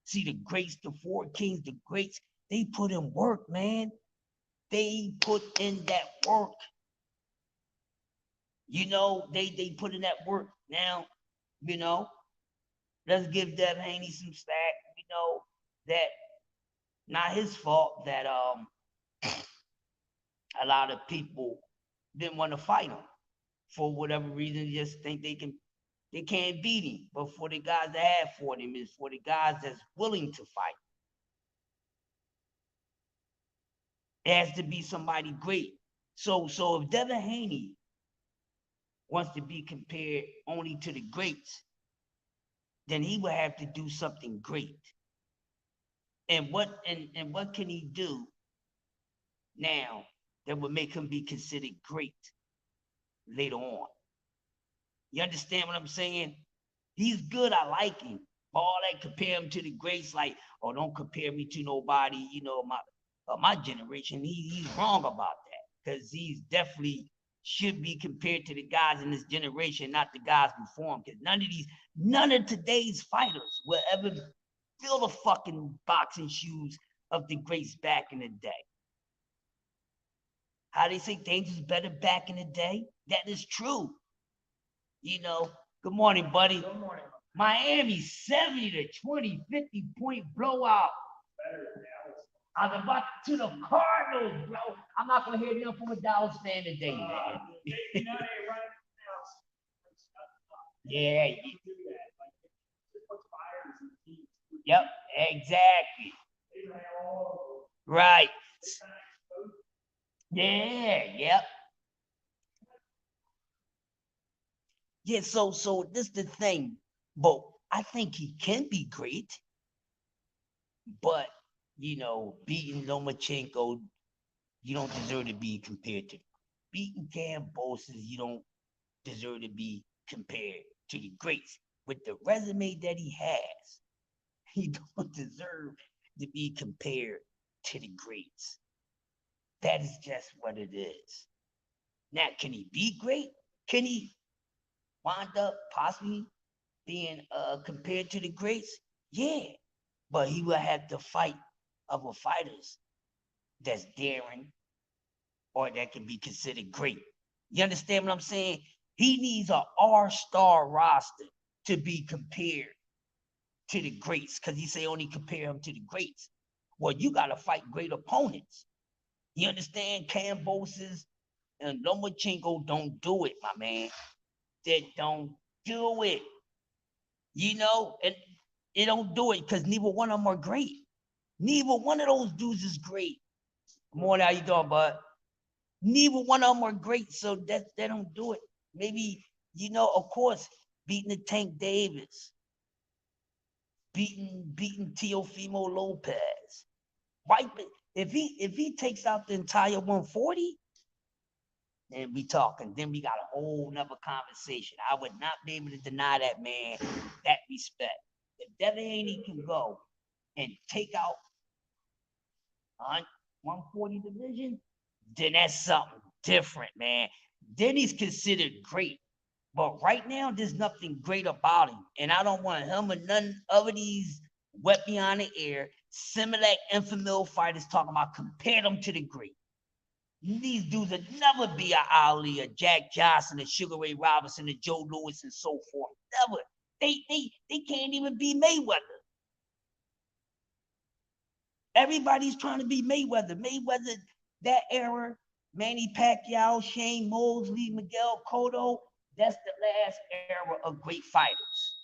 Speaker 1: See, the greats, the four kings, the greats, they put in work, man. They put in that work. They put in that work. Now, let's give Devin Haney some slack. That not his fault that a lot of people didn't want to fight him for whatever reason. Just think they can't beat him. But for the guys that have fought him, is for the guys that's willing to fight. It has to be somebody great. So if Devin Haney wants to be compared only to the greats, then he would have to do something great. And what can he do now that would make him be considered great later on? You understand what I'm saying? He's good. I like him.
Speaker 3: All that compare him to the greats, like, oh, don't compare me to nobody, my generation. He's wrong about that, because he's definitely should be compared to the guys in this generation, not the guys before him. Because none of today's fighters will ever fill the fucking boxing shoes of the greats back in the day. How they say things was better back in the day? That is true. Good morning, buddy.
Speaker 4: Good morning.
Speaker 3: Miami 70 to 20, 50-point blowout. I was about to the Cardinals, bro. I'm not gonna hear them from a Dallas fan today, man. Yeah. Yep, exactly. Right. Yeah, yep. Yeah, so this the thing. But I think he can be great. But, beating Lomachenko, you don't deserve to be compared to. Beating Cambosis, you don't deserve to be compared to the greats. With the resume that he has, he don't deserve to be compared to the greats. That is just what it is. Now, can he be great? Can he wind up possibly being compared to the greats? Yeah, but he will have to fight other fighters that's daring or that can be considered great. You understand what I'm saying? He needs an all-star roster to be compared to the greats, because he say only compare him to the greats. Well, you got to fight great opponents. You understand? Cambosis and Lomachenko don't do it, my man. They don't do it. And they don't do it because neither one of them are great. Neither one of those dudes is great. Morning, how you doing, bud? Neither one of them are great, so that they don't do it. Maybe, of course, beating the Tank Davis, beating Teofimo Lopez. If he takes out the entire 140, then we talking. Then we got a whole nother conversation. I would not be able to deny that man that respect. If Devin Haney can go and take out 140 division, then that's something different, man. Then he's considered great. But right now, there's nothing great about him. And I don't want him or none of these wet beyond the air, Similac Infamil fighters talking about compare them to the great. These dudes will never be a Ali, a Jack Johnson, a Sugar Ray Robinson, a Joe Louis, and so forth. Never. They can't even be Mayweather. Everybody's trying to be Mayweather. Mayweather, that era, Manny Pacquiao, Shane Mosley, Miguel Cotto, that's the last era of great fighters.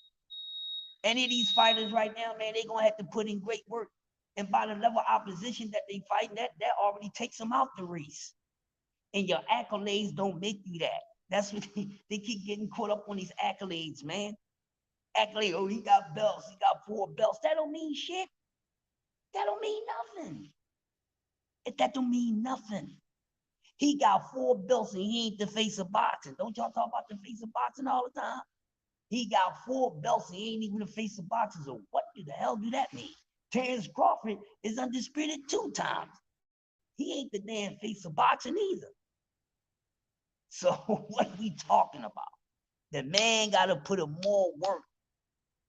Speaker 3: Any of these fighters right now, man, they're going to have to put in great work. And by the level of opposition that they fight, that already takes them out the race. And your accolades don't make you that. That's what they keep getting caught up on, these accolades, man. Accolade, oh, he got belts. He got 4 belts. That don't mean shit. That don't mean nothing. That don't mean nothing. He got 4 belts and he ain't the face of boxing. Don't y'all talk about the face of boxing all the time? He got 4 belts and he ain't even the face of boxing. So what the hell do that mean? Terrence Crawford is undisputed 2 times. He ain't the damn face of boxing either. So what are we talking about? The man got to put in more work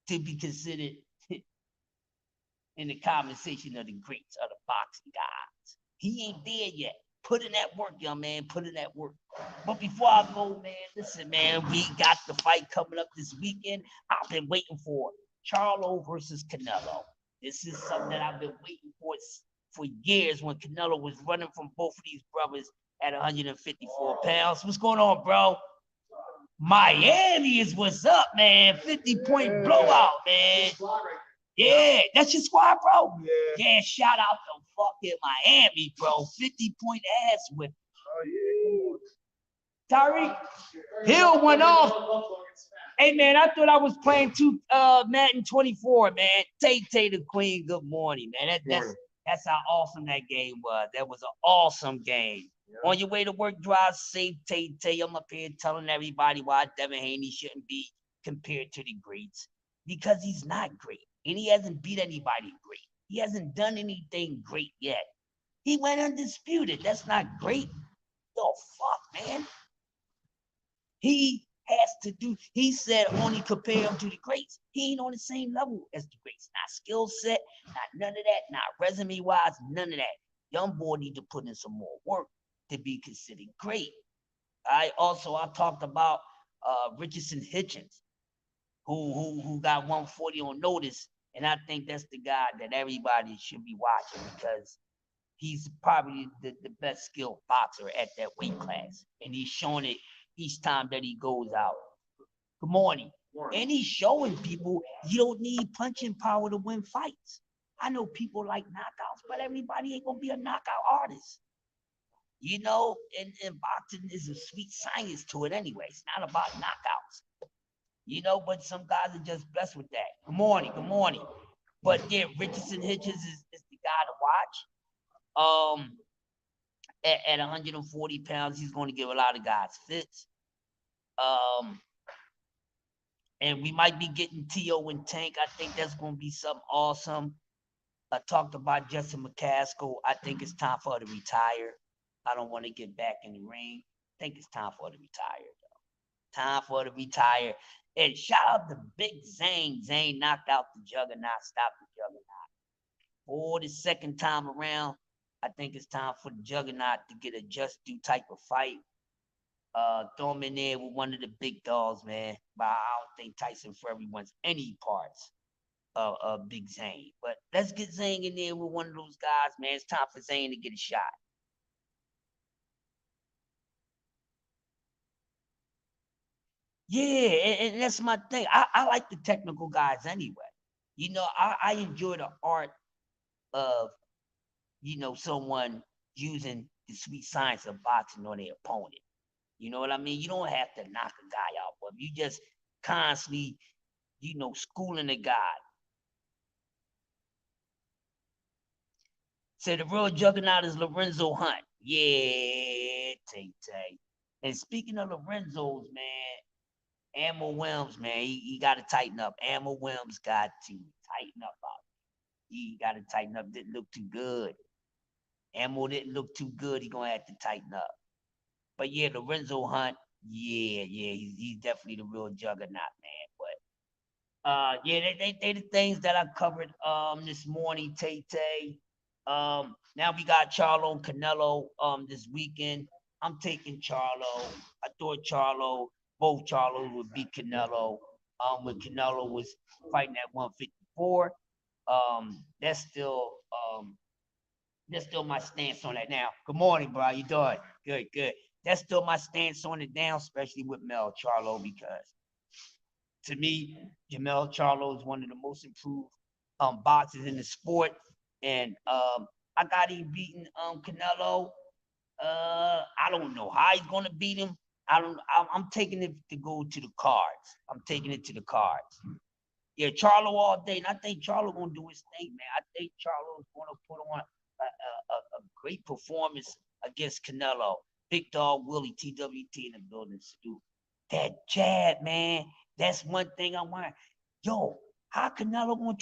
Speaker 3: to be considered in the conversation of the greats, of the boxing guys. He ain't there yet. Put in that work, young man. Put in that work. But before I go, man, listen, man, we got the fight coming up this weekend. I've been waiting for Charlo versus Canelo. This is something that I've been waiting for years, when Canelo was running from both of these brothers at 154 pounds. What's going on, bro? Miami is what's up, man. 50-point blowout, man. Yeah, that's your squad, bro. Yeah, shout out to fucking Miami, bro. 50-point ass whip.
Speaker 2: Oh,
Speaker 3: Tyreek Hill went off. Hey, man, I thought I was playing Madden 24, man. Tay the Queen, good morning, man. That's how awesome that game was. That was an awesome game. Yeah. On your way to work, drive safe, Tay. I'm up here telling everybody why Devin Haney shouldn't be compared to the greats. because he's not great. And he hasn't beat anybody great. He hasn't done anything great yet. He went undisputed. That's not great. Oh, fuck, man. He has to do, he said only compare him to the greats. He ain't on the same level as the greats. Not skill set, not none of that, not resume-wise, none of that. Young boy need to put in some more work to be considered great. I talked about Richardson Hitchens, who got 140 on notice, and I think that's the guy that everybody should be watching because he's probably the best skilled boxer at that weight class, and he's showing it each time that he goes out. Good morning. And he's showing people you don't need punching power to win fights. I know people like knockouts, but everybody ain't gonna be a knockout artist. You know, and boxing is a sweet science to it anyway. It's not about knockouts. You know, but some guys are just blessed with that. Good morning, good morning. But yeah, Richardson Hitchens is the guy to watch. At 140 pounds, he's going to give a lot of guys fits. And we might be getting T.O. and Tank. I think that's going to be something awesome. I talked about Justin McCaskill. I think it's time for her to retire. I don't want to get back in the ring. I think it's time for her to retire, though. Time for her to retire. And shout out to Big Zane. Zane knocked out the Juggernaut, stopped the Juggernaut. For the second time around, I think it's time for the Juggernaut to get a just due type of fight. Throw him in there with one of the big dogs, man. But I don't think Tyson Fury wants any parts of Big Zane. But let's get Zane in there with one of those guys, man. It's time for Zane to get a shot. Yeah, and that's my thing. I like the technical guys anyway. You know, I enjoy the art of, you know, someone using the sweet science of boxing on their opponent. You know what I mean? You don't have to knock a guy out, but you just constantly, you know, schooling the guy. So the real juggernaut is Lorenzo Hunt. Yeah, Tay. And speaking of Lorenzo's, man, Ammo Williams, man, he got to tighten up. Ammo Williams got to tighten up. He got to tighten up. Didn't look too good. Ammo didn't look too good. He gonna have to tighten up. But yeah, Lorenzo Hunt, yeah, he's definitely the real juggernaut, man. But yeah, they the things that I covered this morning, Tay. Now we got Charlo and Canelo this weekend. I'm taking Charlo. I thought both Charlos would beat Canelo. When Canelo was fighting at 154. That's still my stance on that now. Good morning, bro. How you doing? Good. That's still my stance on it now, especially with Mel Charlo, because to me, Jamel Charlo is one of the most improved boxers in the sport. And I got him beating Canelo. I don't know how he's gonna beat him. I'm taking it to go to the cards. I'm taking it to the cards. Yeah, Charlo all day. And I think Charlo gonna do his thing, man. I think Charlo's gonna put on a great performance against Canelo. Big dog Willie TWT in the building. Stu. That jab, man. That's one thing I want. Yo, how Canelo gonna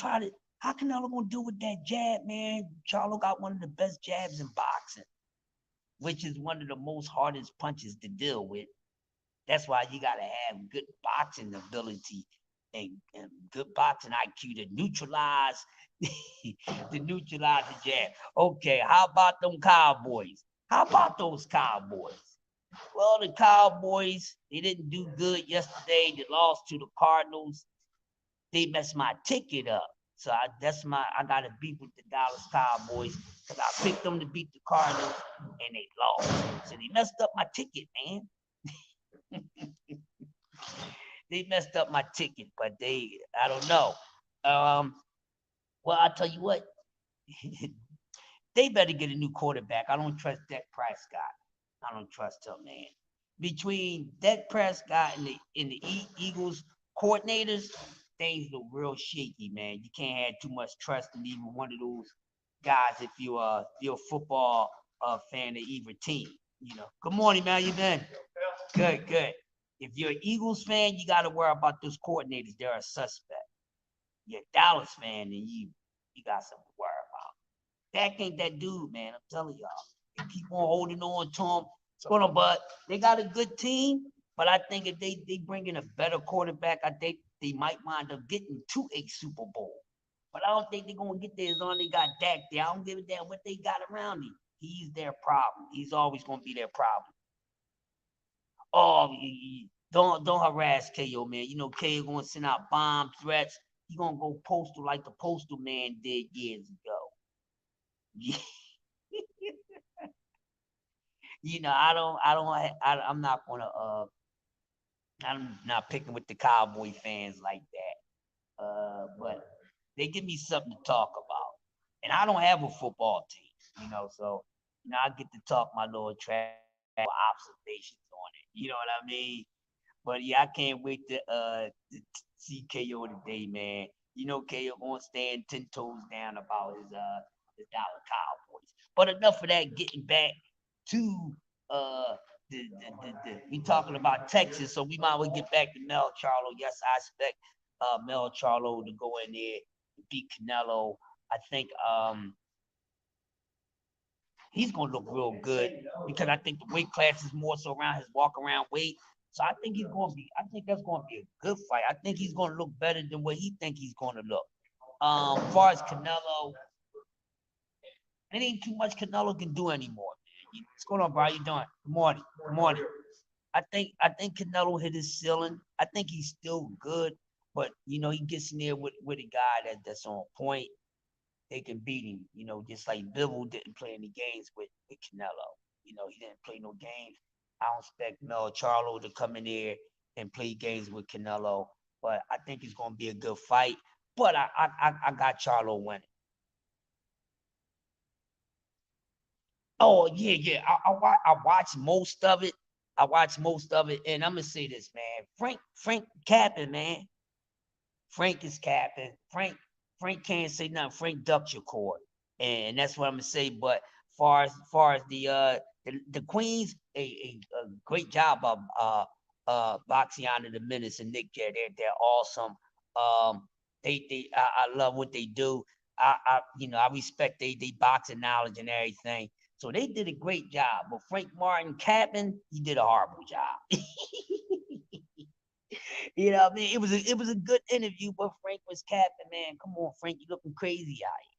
Speaker 3: do with that jab, man? Charlo got one of the best jabs in boxing, which is one of the most hardest punches to deal with. That's why you gotta have good boxing ability and good boxing IQ to neutralize the jab. Okay, how about them Cowboys? How about those Cowboys? Well, the Cowboys, they didn't do good yesterday. They lost to the Cardinals. They messed my ticket up. So I gotta beat with the Dallas Cowboys because I picked them to beat the Cardinals and they lost. So they messed up my ticket, man. They messed up my ticket, but I don't know. Well, I'll tell you what, they better get a new quarterback. I don't trust Dak Prescott. I don't trust him, man. Between Dak Prescott and the Eagles coordinators, things look real shaky, man. You can't have too much trust in even one of those guys if you're a football fan of either team. You know. Good morning, man. You been? Good. If you're an Eagles fan, you got to worry about those coordinators. They're a suspect. you're a Dallas fan, then you got something to worry about. Dak ain't that dude, man. I'm telling y'all. They keep on holding on to him. It's gonna, but they got a good team. But I think if they bring in a better quarterback, I think they might wind up getting to a Super Bowl. But I don't think they're gonna get there as long as they got Dak there. I don't give a damn what they got around him. He's their problem. He's always gonna be their problem. Oh, don't harass KO, man. You know KO gonna send out bomb threats. He gonna go postal like the postal man did years ago. You know, I'm not gonna I'm not picking with the Cowboy fans like that. But they give me something to talk about. And I don't have a football team, you know, so I get to talk my little trash observations on it. You know what I mean? But yeah, I can't wait to see KO today, man. You know KO gonna stand 10 toes down about his Dallas Cowboys. But enough of that, getting back to we talking about Texas, so we might as well get back to Mel Charlo. Yes, I expect Mel Charlo to go in there and beat Canelo. I think he's gonna look real good because I think the weight class is more so around his walk around weight. So I think I think that's gonna be a good fight. I think he's gonna look better than what he think he's gonna look. As far as Canelo, it ain't too much Canelo can do anymore, man. What's going on, bro? How you doing? Good morning. Good morning. I think Canelo hit his ceiling. I think he's still good, but you know, he gets in there with a guy that's on point. They can beat him, you know, just like Bivol didn't play any games with Canelo. You know, he didn't play no games. I don't expect Mel Charlo to come in there and play games with Canelo, but I think it's gonna be a good fight. But I got Charlo winning. Oh yeah. I watched most of it. And I'm gonna say this, man. Frank capping, man. Frank is capping. Frank can't say nothing. Frank ducked your court, and that's what I'm gonna say. But far as the Queens, a great job of Boxiana, the Menace, and Nick Care. They're awesome. I love what they do. I respect they boxing knowledge and everything. So they did a great job. But Frank Martin capping, he did a horrible job. You know what I mean? It was a good interview, but Frank was capping, man. Come on, Frank, you looking crazy out here.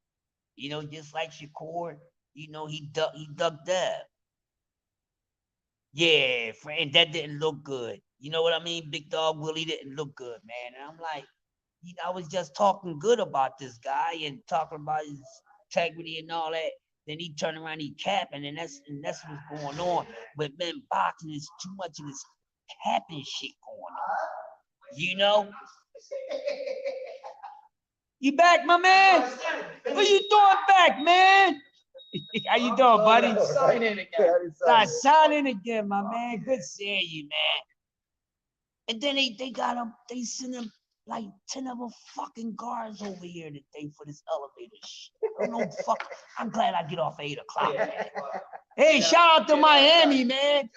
Speaker 3: You know, just like Shakur, you know, he ducked up. Yeah, Frank, that didn't look good. You know what I mean? Big Dog Willie didn't look good, man. And I'm like, you know, I was just talking good about this guy and talking about his integrity and all that. Then he turned around, he capping, and that's what's going on. But man, boxing is too much of this capping shit going on. You know? You back, my man? What you doing back, man? How you doing, buddy?
Speaker 4: Sign in again.
Speaker 3: Sign in again, my man. Good seeing you, man. And then they got him, they sent him like 10 of them fucking guards over here today for this elevator shit. I don't know, fuck. I'm glad I get off at 8 o'clock, man. Hey, shout out to Miami, man.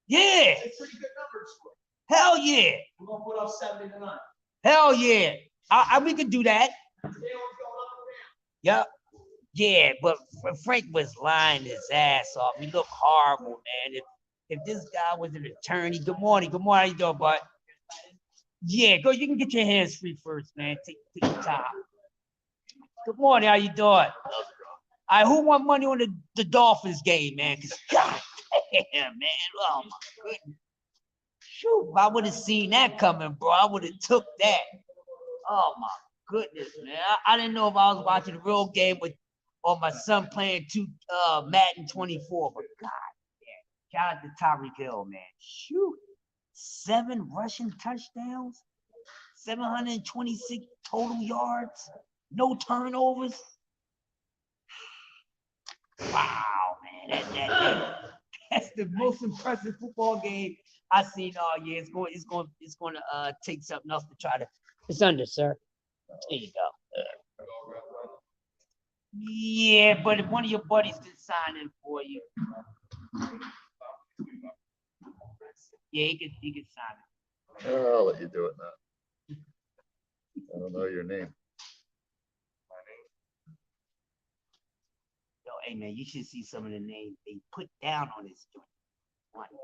Speaker 3: Yeah.
Speaker 4: Pretty good numbers for it.
Speaker 3: Hell yeah.
Speaker 4: We're gonna put up 70 tonight.
Speaker 3: Hell yeah. We could do that. Yep. Yeah, but Frank was lying his ass off. He looked horrible, man. If this guy was an attorney, good morning. How you doing, bud? Yeah, go. You can get your hands free first, man. Take your time. Good morning. How you doing? All right, who won money on the Dolphins game, man? Because God damn, man. Oh my goodness. Shoot, if I would have seen that coming, bro, I would have took that. Oh my goodness, man. I didn't know if I was watching a real game or my son playing Madden 24, but God damn. Shout out to Tyreek Hill, man. Shoot. 7 rushing touchdowns, 726 total yards, no turnovers. Wow, man. That's the most impressive football game I've seen all year. It's going to take something else to try to. It's under, sir. There you go. Yeah, but if one of your buddies can sign in for you. Yeah, he can sign it.
Speaker 5: I'll let you do it now. don't know your name.
Speaker 3: Yo, hey man, you should see some of the names they put down on this joint. One man.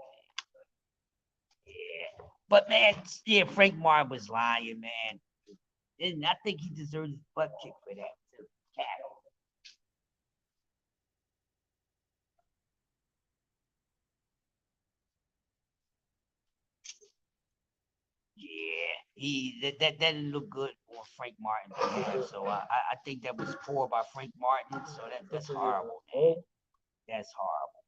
Speaker 3: Yeah. But man, yeah, Frank Martin was lying, man. And I think he deserves his butt kick for that too. Cattle. Yeah, that didn't look good on Frank Martin behalf. So I think that was poor by Frank Martin. So that's horrible, man. That's horrible.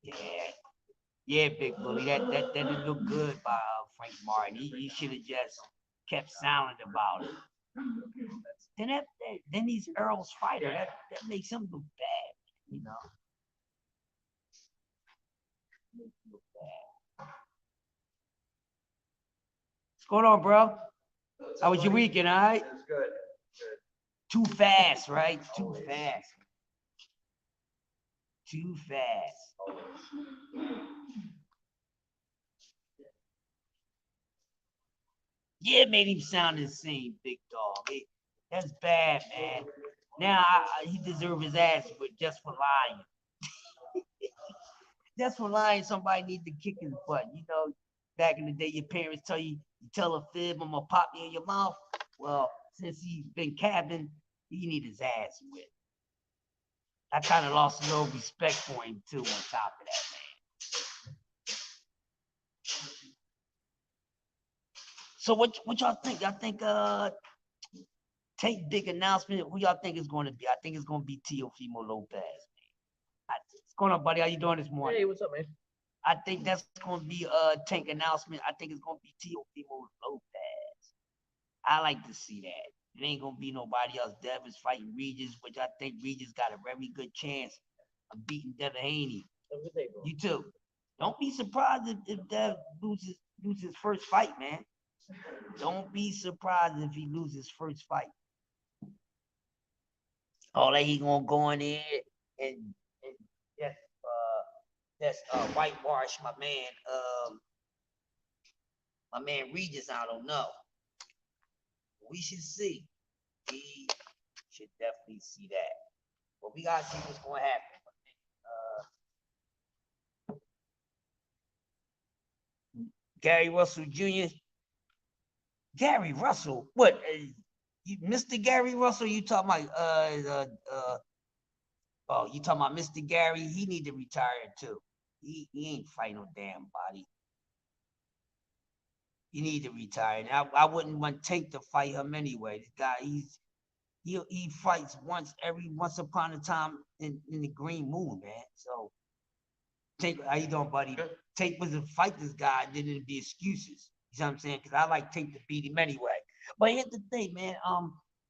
Speaker 3: Yeah. Yeah, Big Bully. That didn't look good by Frank Martin. He should have just kept silent about it. Then he's Earl's fighter. That makes him look bad, you know. Look bad. What's going on, bro? How was your weekend, all right?
Speaker 4: It was good.
Speaker 3: Too fast, right? Too fast. Too fast. Yeah, it made him sound insane, big dog. That's bad, man. Now he deserves his ass just for lying. Just for lying, somebody need to kick his butt. You know, back in the day, your parents tell you tell a fib, I'm gonna pop you in your mouth. Well, since he's been capping, he need his ass whipped. I kind of lost a little respect for him too. On top of that, man. So what y'all think? Y'all think take big announcement? Who y'all think is going to be? I think it's going to be Teofimo Lopez. What's going on, buddy? How you doing this morning?
Speaker 4: Hey, what's up, man?
Speaker 3: I think that's going to be Tank announcement. I think it's going to be Teofimo Lopez. I like to see that. It ain't going to be nobody else. Dev is fighting Regis, which I think Regis got a very good chance of beating Devin Haney.
Speaker 4: Have a good day, bro.
Speaker 3: You too. Don't be surprised if Dev loses his first fight, man. Don't be surprised if he loses first fight. Oh, that he gonna go in there and just whitewash my man Regis. I don't know. We should see. We should definitely see that. But we gotta see what's gonna happen. Gary Russell Jr. Gary Russell, what? Mr. Gary Russell? You talking about? Oh, you talking about Mr. Gary? He need to retire too. He ain't fighting no damn body. He need to retire. And I wouldn't want Tank to fight him anyway. This guy, he fights once upon a time in the Green Moon, man. So Tank, how you doing, buddy? Tank was to fight this guy, and then it'd be excuses. You know what I'm saying? Because I like Tank to beat him anyway. But here's the thing, man.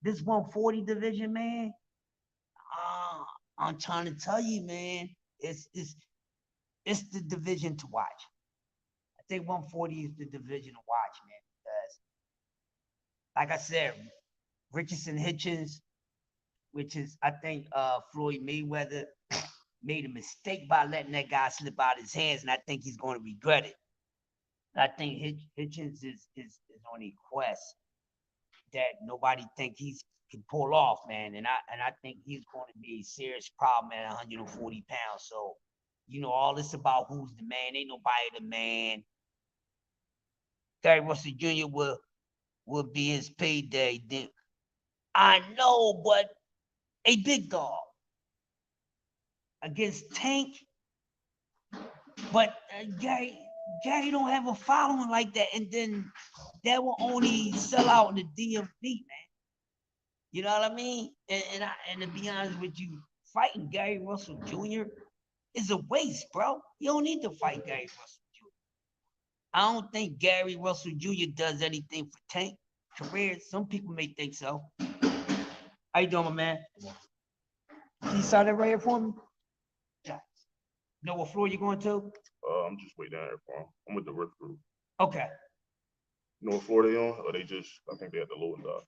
Speaker 3: This 140 division, man. I'm trying to tell you, man. It's the division to watch. I think 140 is the division to watch, man. Because, like I said, Richardson Hitchens, which is I think Floyd Mayweather made a mistake by letting that guy slip out of his hands, and I think he's going to regret it. I think Hitchens is on a quest that nobody think he can pull off, man. And I think he's going to be a serious problem at 140 pounds. So, you know, all this about who's the man, ain't nobody the man. Gary Russell Jr. will be his payday. Then I know, but a big dog against Tank. But Gary don't have a following like that, and then that will only sell out in the DMV, man. You know what I mean? And to be honest with you, fighting Gary Russell Jr. is a waste, bro. You don't need to fight Gary Russell Jr. I don't think Gary Russell Jr. does anything for Tank career. Some people may think so. How you doing, my man? Can you sign that right here for me? Yeah. You know what floor you going to?
Speaker 2: I'm just waiting down here for him. I'm with the work group.
Speaker 3: Okay.
Speaker 2: You know what floor they on? Or they just, I think they at the loading dock.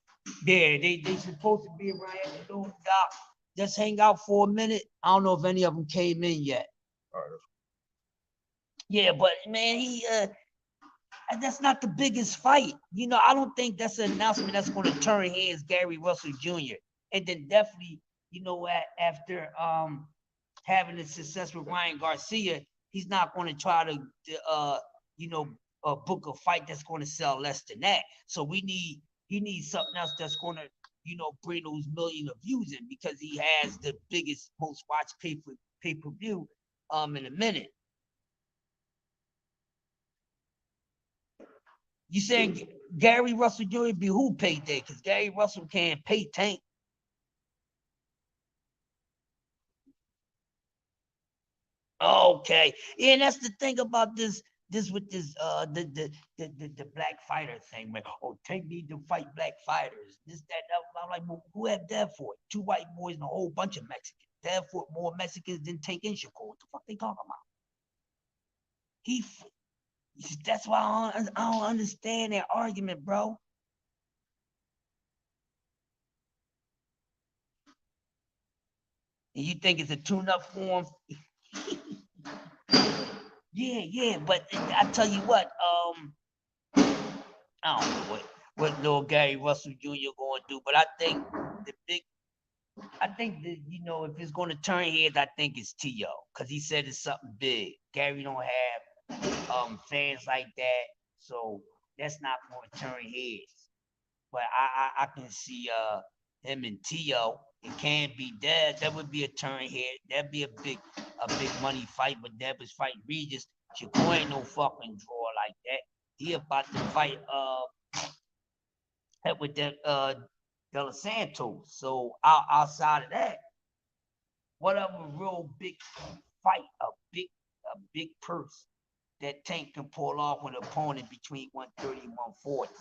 Speaker 3: Yeah, they supposed to be around at the loading dock. Just hang out for a minute. I don't know if any of them came in yet.
Speaker 2: All right.
Speaker 3: Yeah, but man, that's not the biggest fight. You know, I don't think that's an announcement that's going to turn heads, Gary Russell Jr. And then definitely, you know, after having a success with Ryan Garcia, he's not going to try to you know, book a fight that's going to sell less than that. So he needs something else that's going to, you know, bring those million of views in, because he has the biggest, most watched pay-per-view in a minute. You saying Gary Russell Jr. be who paid that? Because Gary Russell can't pay Tank. Okay. Yeah, and that's the thing about this with this the black fighter thing, man. Oh, Tank need to fight black fighters. This, that, that. I'm like, well, who had Danforth? 2 white boys and a whole bunch of Mexicans. Danforth more Mexicans than Tank and Shakur. What the fuck they talking about? That's why I don't understand that argument, bro. And you think it's a tune-up for him? Yeah, but I tell you what, I don't know what little Gary Russell Jr. going to do, but I think that, you know, if it's going to turn heads, I think it's T.O. because he said it's something big. Gary don't have fans like that, so that's not going to turn heads. But I can see him and T.O. It can't be that. That would be a turn head. That'd be a big money fight. But that was fighting Regis. Shakur ain't no fucking draw like that. He about to fight with that De Los Santos. So outside of that, whatever real big fight, a big purse that Tank can pull off with an opponent between 130 and 140.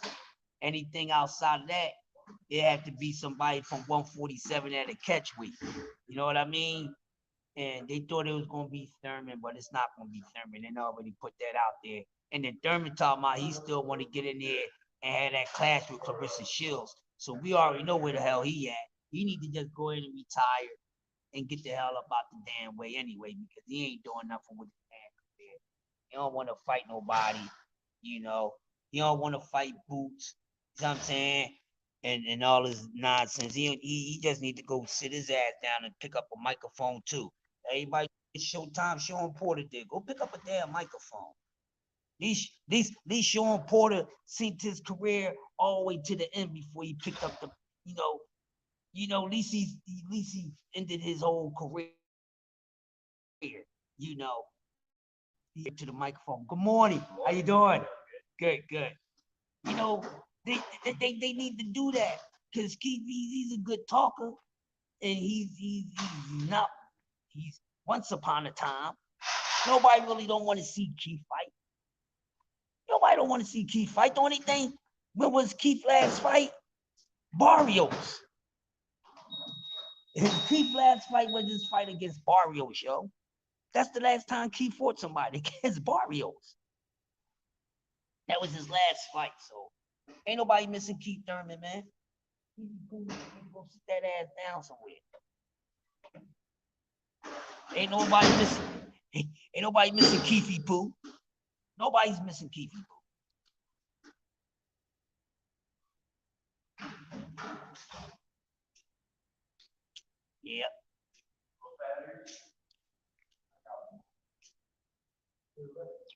Speaker 3: Anything outside of that, it had to be somebody from 147 at a catch weight. You know what I mean? And they thought it was going to be Thurman, but it's not going to be Thurman. They already put that out there. And then Thurman talking about he still want to get in there and have that clash with Clarissa Shields. So we already know where the hell he at. He need to just go in and retire and get the hell up out the damn way anyway, because he ain't doing nothing with his damn career. He don't want to fight nobody, you know. He don't want to fight Boots. You know what I'm saying? And all this nonsense. He just need to go sit his ass down and pick up a microphone too. Everybody, it's Showtime. Sean Porter did. Go pick up a damn microphone. These Sean Porter seen his career all the way to the end before he picked up the, at least he ended his whole career. You know, he to the microphone. Good morning. How you doing? Good. You know, they need to do that, because Keith, he's a good talker, and he's not. He's once upon a time. Nobody really don't want to see Keith fight. Nobody don't want to see Keith fight. The only thing, when was Keith last fight? Barrios. Keith last fight was his fight against Barrios, yo. That's the last time Keith fought somebody against Barrios. That was his last fight, so ain't nobody missing Keith Thurman, man. Go sit that ass down somewhere. Ain't nobody missing Keefy Poo. Nobody's missing Keefy Poo. Yep.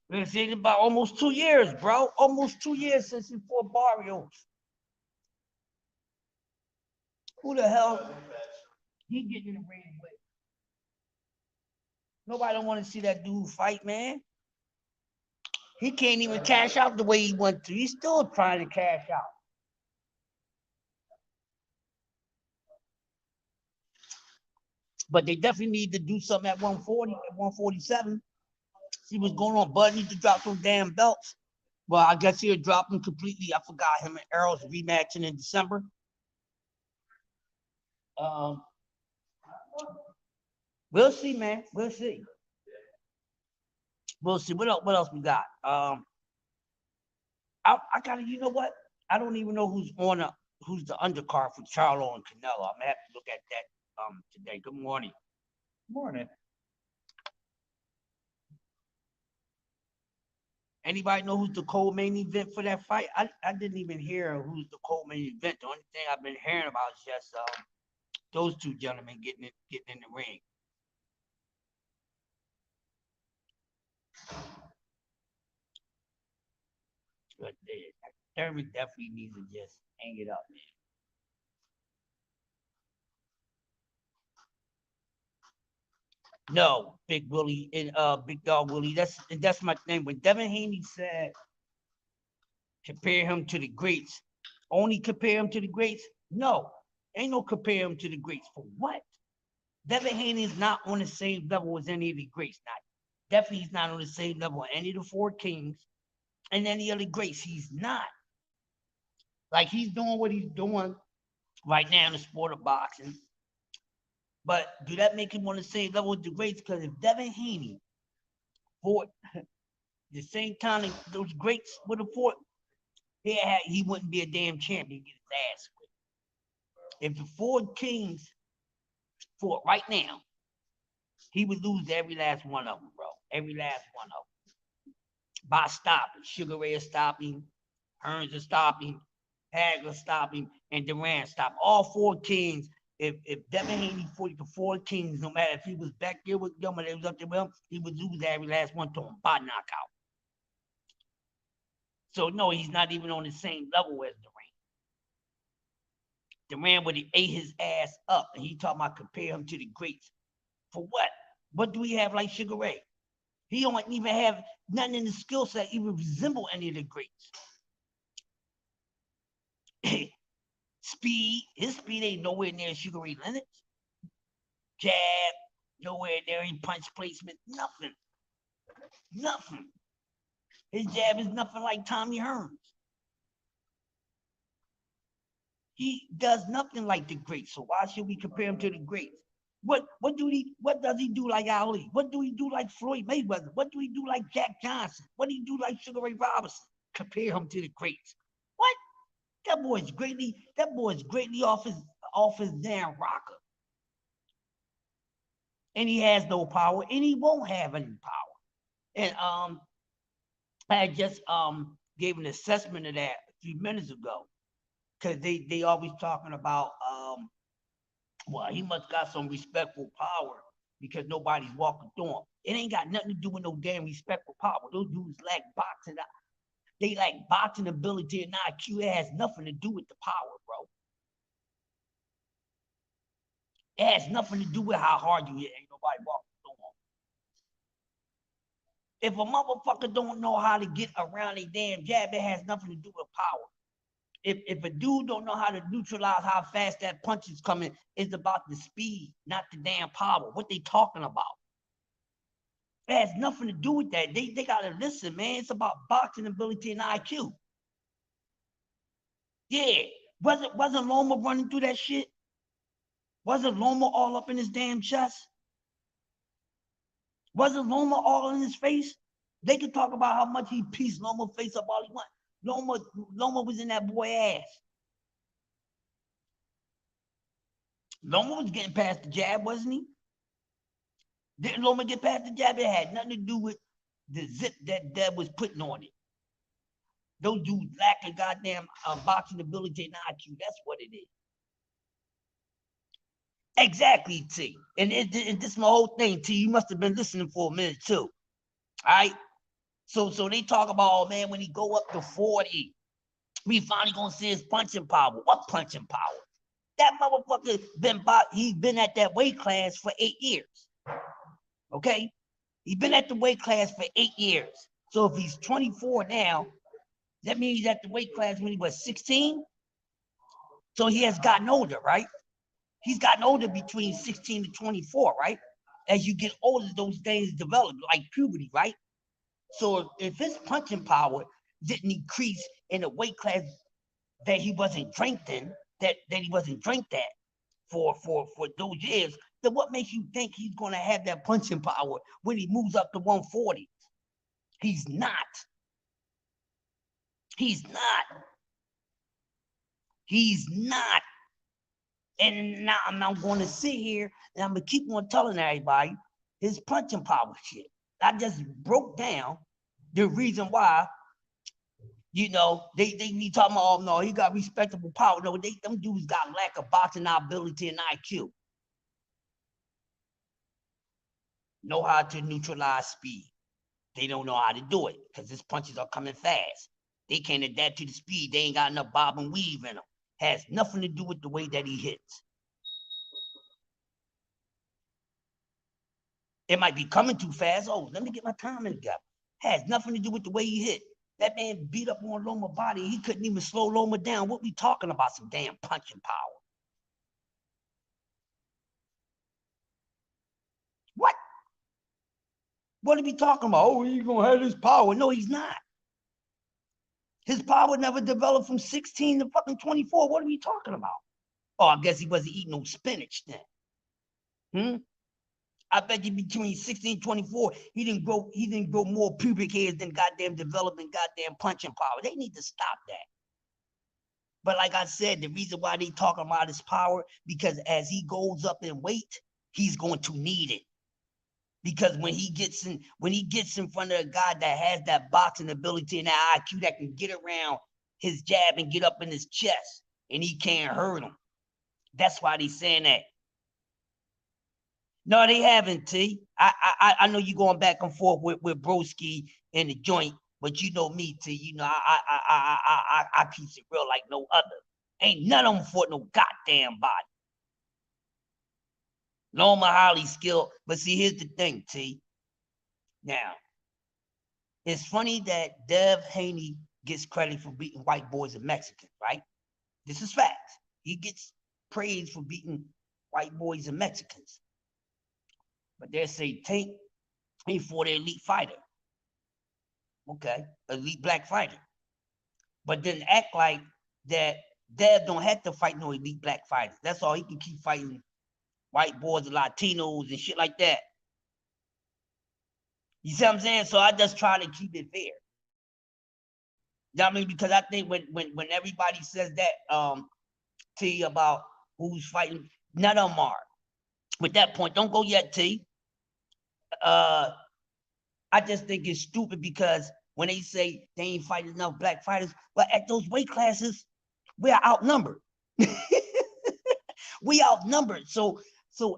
Speaker 3: Been saying about almost 2 years, bro. Almost 2 years since he fought Barrios. Who the hell? He getting in the ring with? Nobody don't want to see that dude fight, man. He can't even cash out the way he went to. He's still trying to cash out. But they definitely need to do something at 140, at 147. See what's going on. Bud needs to drop those damn belts. Well, I guess he'll drop them completely. I forgot him and Errol's rematching in December. We'll see, man. We'll see. We'll see. What else we got? I gotta, you know what? I don't even know who's the undercard for Charlo and Canelo. I'm gonna have to look at that today. Good morning.
Speaker 2: Morning.
Speaker 3: Anybody know who's the co-main event for that fight? I didn't even hear who's the co-main event. The only thing I've been hearing about is just those two gentlemen getting in the ring. But Thurman definitely needs to just hang it up, man. No, Big Willie and Big Dog Willie. That's my thing. When Devin Haney said compare him to the greats, only compare him to the greats. No, ain't no compare him to the greats. For what? Devin Haney is not on the same level as any of the greats. Definitely he's not on the same level as any of the four kings and any other greats. He's not. Like he's doing what he's doing right now in the sport of boxing. But do that make him on the same level with the greats? Because if Devin Haney fought the same time those greats would have fought, he wouldn't be a damn champion. He'd get his ass whipped. If the four kings fought right now, he would lose to every last one of them, bro. Every last one of them. By stopping. Sugar Ray is stopping. Hearns is stopping. Hagler stopping. And Durant stopping. All four kings. If Devin Haney fought the four kings, no matter if he was back there with them or they was up there with him, he would lose every last one to him by knockout. So no, he's not even on the same level as Durant. Durant would have ate his ass up, and he talking about compare him to the greats. For what? What do we have like Sugar Ray? He don't even have nothing in the skill set even resemble any of the greats. Speed, his speed ain't nowhere near Sugar Ray Leonard's. Jab, nowhere near any punch placement, nothing. Nothing. His jab is nothing like Tommy Hearns. He does nothing like the greats, so why should we compare him to the greats? What does he do like Ali? What do he do like Floyd Mayweather? What do he do like Jack Johnson? What do he do like Sugar Ray Robinson? Compare him to the greats. What? That boy's greatly off his damn rocker. And he has no power, and he won't have any power. And I just gave an assessment of that a few minutes ago. Because they always talking about well, he must got some respectful power because nobody's walking through him. It ain't got nothing to do with no damn respectful power. Those dudes lack boxing. They lack boxing ability and IQ. It has nothing to do with the power, bro. It has nothing to do with how hard you hit. Ain't nobody walking through him. If a motherfucker don't know how to get around a damn jab, it has nothing to do with power. If a dude don't know how to neutralize how fast that punch is coming, it's about the speed, not the damn power. What they talking about? It has nothing to do with that. They gotta listen, man. It's about boxing ability and IQ. Yeah. Wasn't Loma running through that shit? Wasn't Loma all up in his damn chest? Wasn't Loma all in his face? They could talk about how much he pieced Loma face up all he want. Loma was in that boy ass. Loma was getting past the jab, wasn't he? Didn't Loma get past the jab? It had nothing to do with the zip that Deb was putting on it. Those dudes lack a goddamn boxing ability and IQ. That's what it is. Exactly, T. And this is my whole thing, T. You must have been listening for a minute too. All right. So they talk about, oh man, when he go up to 40, we finally gonna see his punching power. What punching power? That motherfucker he's been at that weight class for 8 years. Okay? He's been at the weight class for 8 years. So if he's 24 now, that means he's at the weight class when he was 16. So he has gotten older, right? He's gotten older between 16 to 24, right? As you get older, those things develop, like puberty, right? So if his punching power didn't increase in a weight class that he wasn't ranked in, that he wasn't ranked at for those years, then what makes you think he's gonna have that punching power when he moves up to 140? He's not. He's not. He's not. And now I'm going to sit here and I'm going to keep on telling everybody his punching power shit. I just broke down the reason why, you know, they be talking about, oh no, he got respectable power. No, them dudes got lack of boxing ability and IQ. Know how to neutralize speed. They don't know how to do it because his punches are coming fast. They can't adapt to the speed. They ain't got enough bob and weave in them. Has nothing to do with the way that he hits. It might be coming too fast. Oh, let me get my timing together. Has nothing to do with the way he hit. That man beat up on Loma body. He couldn't even slow Loma down. What we talking about? Some damn punching power. What? What are we talking about? Oh, he's gonna have his power. No, he's not. His power never developed from 16 to fucking 24. What are we talking about? Oh, I guess he wasn't eating no spinach then. I bet you between 16 and 24, he didn't grow more pubic hairs than goddamn developing goddamn punching power. They need to stop that. But like I said, the reason why they talking about his power, because as he goes up in weight, he's going to need it. Because when he gets in front of a guy that has that boxing ability and that IQ that can get around his jab and get up in his chest, and he can't hurt him. That's why they saying that. No, they haven't, T. I know you going back and forth with Broski in the joint, but you know me, T. You know I keep it real like no other. Ain't none of them fought no goddamn body. Loma highly skilled, but see, here's the thing, T. Now, it's funny that Dev Haney gets credit for beating white boys and Mexicans, right? This is facts. He gets praise for beating white boys and Mexicans. But they say Tank, he fought an elite fighter. Okay, elite black fighter. But then act like that Dev don't have to fight no elite black fighters. That's all. He can keep fighting white boys and Latinos and shit like that. You see what I'm saying? So I just try to keep it fair. You know what I mean? Because I think when everybody says that T about who's fighting, none of them are. With that point, don't go yet, T. I just think it's stupid because when they say they ain't fighting enough black fighters, but at those weight classes, we are outnumbered. We outnumbered. So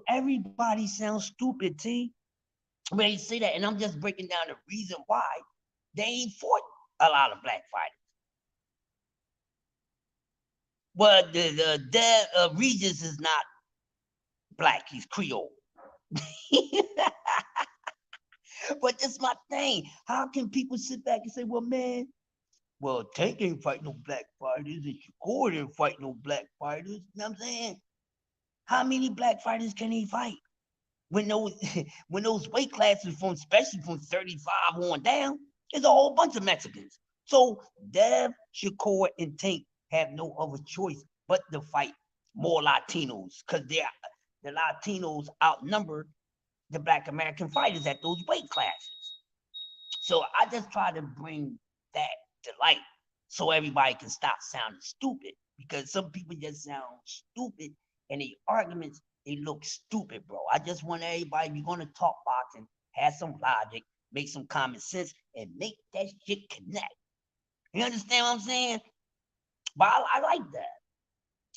Speaker 3: everybody sounds stupid, T, when they say that. And I'm just breaking down the reason why they ain't fought a lot of black fighters. Well, the Regis is not black, he's Creole. But that's my thing. How can people sit back and say, well, man, well, Tank ain't fight no black fighters, and Shakur didn't fight no black fighters. You know what I'm saying? How many black fighters can he fight? When those weight classes from, especially from 35 on down, there's a whole bunch of Mexicans. So Dev, Shakur, and Tank have no other choice but to fight more Latinos, because the Latinos outnumber the Black American fighters at those weight classes. So I just try to bring that to light so everybody can stop sounding stupid, because some people just sound stupid and the arguments, they look stupid, bro. I just want everybody, if you're going to talk boxing, have some logic, make some common sense, and make that shit connect. You understand what I'm saying? But I like that.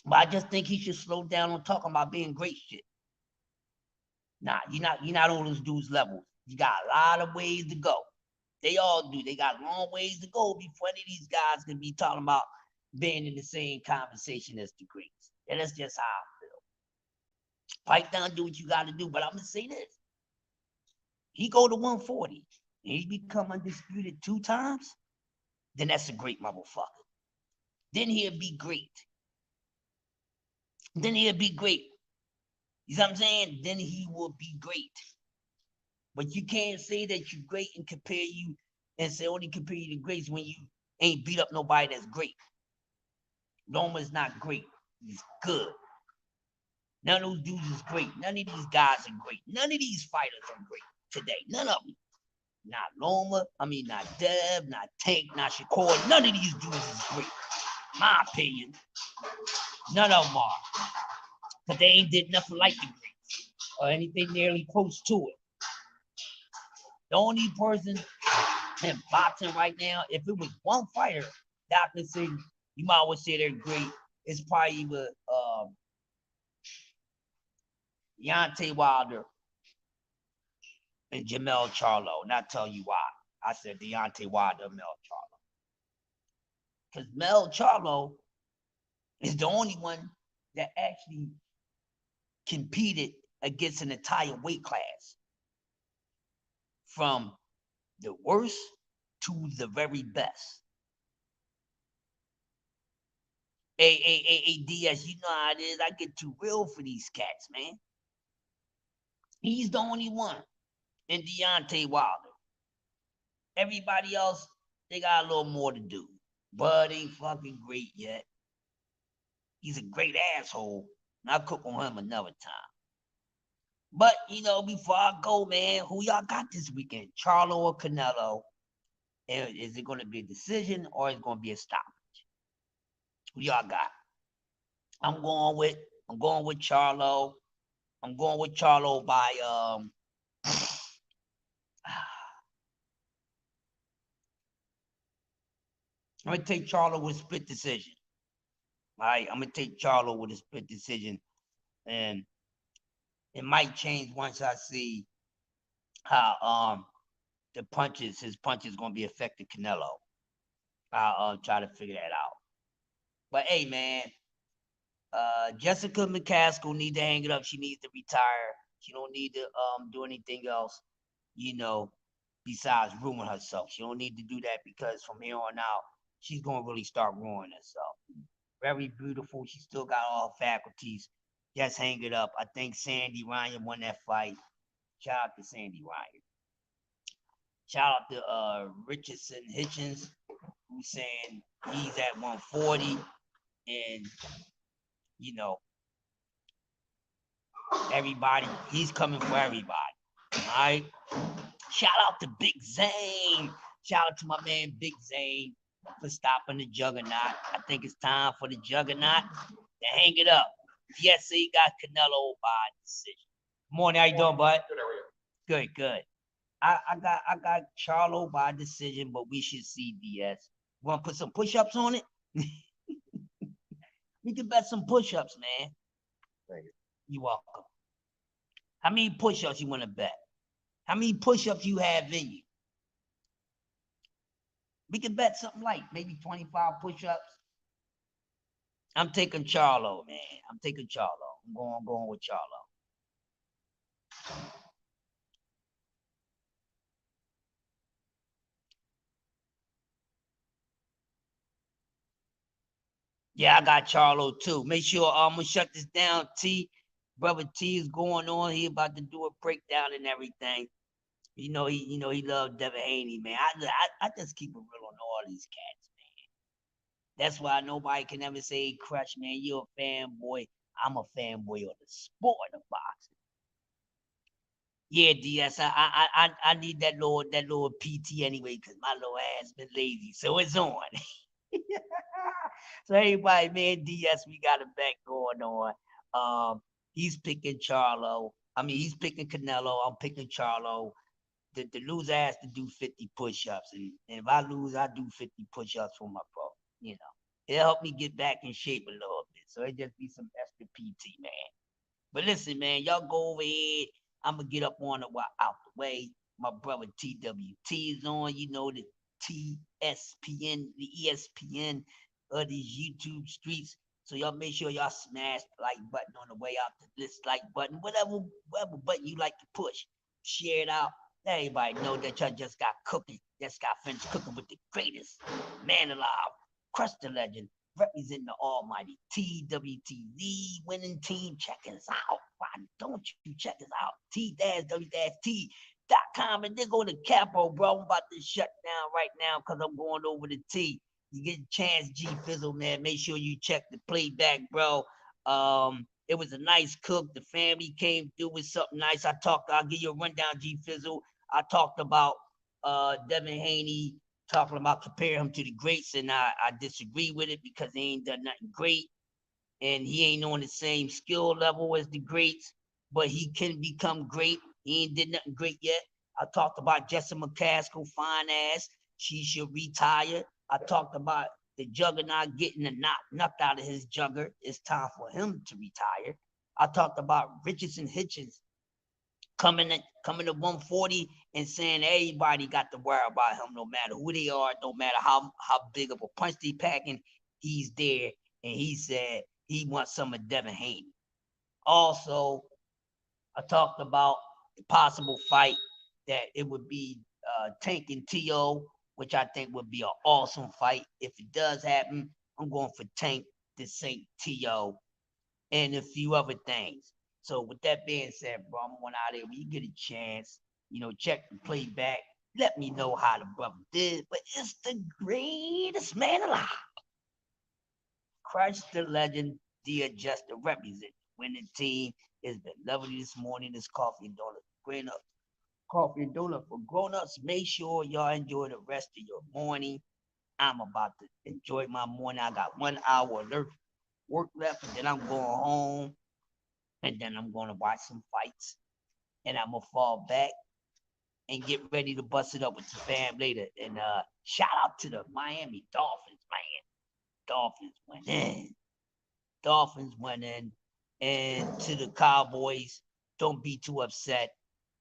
Speaker 3: But I just think he should slow down on talking about being great shit. Nah, you're not on those dudes' levels. You got a lot of ways to go. They all do. They got long ways to go before any of these guys can be talking about being in the same conversation as the greats. And that's just how I feel. Fight down, do what you got to do. But I'm going to say this. He go to 140 and he become undisputed 2 times, then that's a great motherfucker. Then he'll be great. Then he'll be great. You know what I'm saying? Then he will be great. But you can't say that you're great and compare you and say only compare you to greats when you ain't beat up nobody that's great. Loma's not great. He's good. None of those dudes is great. None of these guys are great. None of these fighters are great today. None of them. Not Loma, not Dev, not Tank, not Shakur. None of these dudes is great. My opinion. None of them are. But they ain't did nothing like the greats or anything nearly close to it. The only person in boxing right now, if it was one fighter that I could say, you might always say they're great, it's probably with Deontay Wilder and Jamel Charlo. And I'll tell you why. I said Deontay Wilder and Mel Charlo. Because Mel Charlo is the only one that actually competed against an entire weight class. From the worst to the very best. Hey, DS, you know how it is. I get too real for these cats, man. He's the only one. And Deontay Wilder. Everybody else, they got a little more to do. Bud ain't fucking great yet. He's a great asshole. And I'll cook on him another time. But, you know, before I go, man, who y'all got this weekend? Charlo or Canelo? And is it going to be a decision or is it going to be a stoppage? Who y'all got? I'm going with Charlo. I'm going with Charlo by I'm gonna take Charlo with a split decision. All right, I'm gonna take Charlo with a split decision, and it might change once I see how his punches gonna be affecting Canelo. I'll try to figure that out. But hey, man, Jessica McCaskill need to hang it up. She needs to retire. She don't need to do anything else, you know, besides ruin herself. She don't need to do that because from here on out, she's gonna really start ruining herself. Very beautiful. She still got all faculties. Just hang it up. I think Sandy Ryan won that fight. Shout out to Sandy Ryan. Shout out to Richardson Hitchens, who's saying he's at 140, and you know, everybody, he's coming for everybody. All right. Shout out to Big Zane. Shout out to my man Big Zane for stopping the juggernaut. I think it's time for the juggernaut to hang it up. Yes, he got Canelo by decision. Morning, how you doing, bud? Good, good. I got Charlo by decision, but we should see DS. Want to put some push-ups on it? We can bet some push-ups, man. You're welcome. How many push-ups you want to bet? How many push-ups you have in you? We can bet something like maybe 25 push-ups. I'm taking Charlo, man. I'm taking Charlo. I'm going with Charlo. Yeah, I got Charlo too. Make sure I'm gonna shut this down. Brother T is going on. He about to do a breakdown and everything. He loved Devin Haney, man. I just keep it real on all these cats, man. That's why nobody can ever say, Crush, man, you're a fanboy. I'm a fanboy of the sport of boxing. Yeah, DS, I need that little PT anyway, because my little ass been lazy. So it's on. So everybody, man, DS, we got a bet going on. He's picking Charlo. He's picking Canelo. I'm picking Charlo. The loser has to do 50 push-ups. And if I lose, I do 50 push-ups for my bro. You know, it'll help me get back in shape a little bit. So it just be some extra PT, man. But listen, man, y'all go over here. I'm going to get up on it out the way. My brother TWT is on, you know, the TSPN, the ESPN of these YouTube streets. So y'all make sure y'all smash the like button on the way out to this like button, whatever button you like to push. Share it out. Let everybody know that y'all just got finished cooking with the greatest man alive, Crush the Legend, representing the almighty TWTZ winning team. Check us out. Why don't you check us out? T-W-T.com and then go to Capo, bro. I'm about to shut down right now because I'm going over to T. You get a chance, G Fizzle, man. Make sure you check the playback, bro. It was a nice cook. The family came through with something nice. I'll give you a rundown, G Fizzle. I talked about Devin Haney, talking about comparing him to the greats, and I disagree with it because he ain't done nothing great, and he ain't on the same skill level as the greats, but he can become great. He ain't did nothing great yet. I talked about Jesse McCaskill, fine ass. She should retire. I talked about the juggernaut getting the knocked out of his jugger. It's time for him to retire. I talked about Richardson Hitchens coming to 140 and saying everybody got to worry about him, no matter who they are, no matter how big of a punch they packing, he's there. And he said he wants some of Devin Haney. Also, I talked about the possible fight that it would be Tank and T.O., which I think would be an awesome fight. If it does happen, I'm going for Tank to sink T.O. and a few other things. So with that being said, bro, I'm going out there. When you get a chance, check the playback. Let me know how the brother did. But it's the greatest man alive. Christ the legend, the adjuster, represent winning team. It's been lovely this morning. This coffee and donut. Coffee and donut for grown-ups. Make sure y'all enjoy the rest of your morning. I'm about to enjoy my morning. I got 1 hour alert work left, and then I'm going home, and then I'm going to watch some fights, and I'm going to fall back and get ready to bust it up with the fam later. And shout out to the Miami Dolphins, man. Dolphins went in. And to the Cowboys, don't be too upset.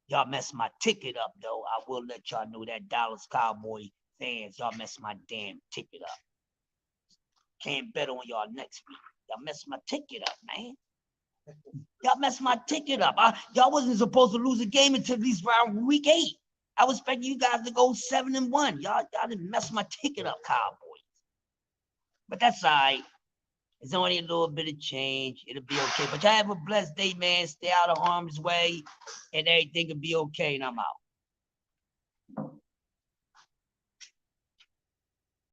Speaker 3: Y'all messed my ticket up, though. I will let y'all know that, Dallas Cowboy fans. Y'all messed my damn ticket up. Can't bet on y'all next week. Y'all messed my ticket up, man. Y'all messed my ticket up. Y'all wasn't supposed to lose a game until at least around week 8. I was expecting you guys to go 7-1. Y'all didn't mess my ticket up, Cowboys. But that's all right. It's only a little bit of change. It'll be okay. But y'all have a blessed day, man. Stay out of harm's way, and everything will be okay, and I'm out.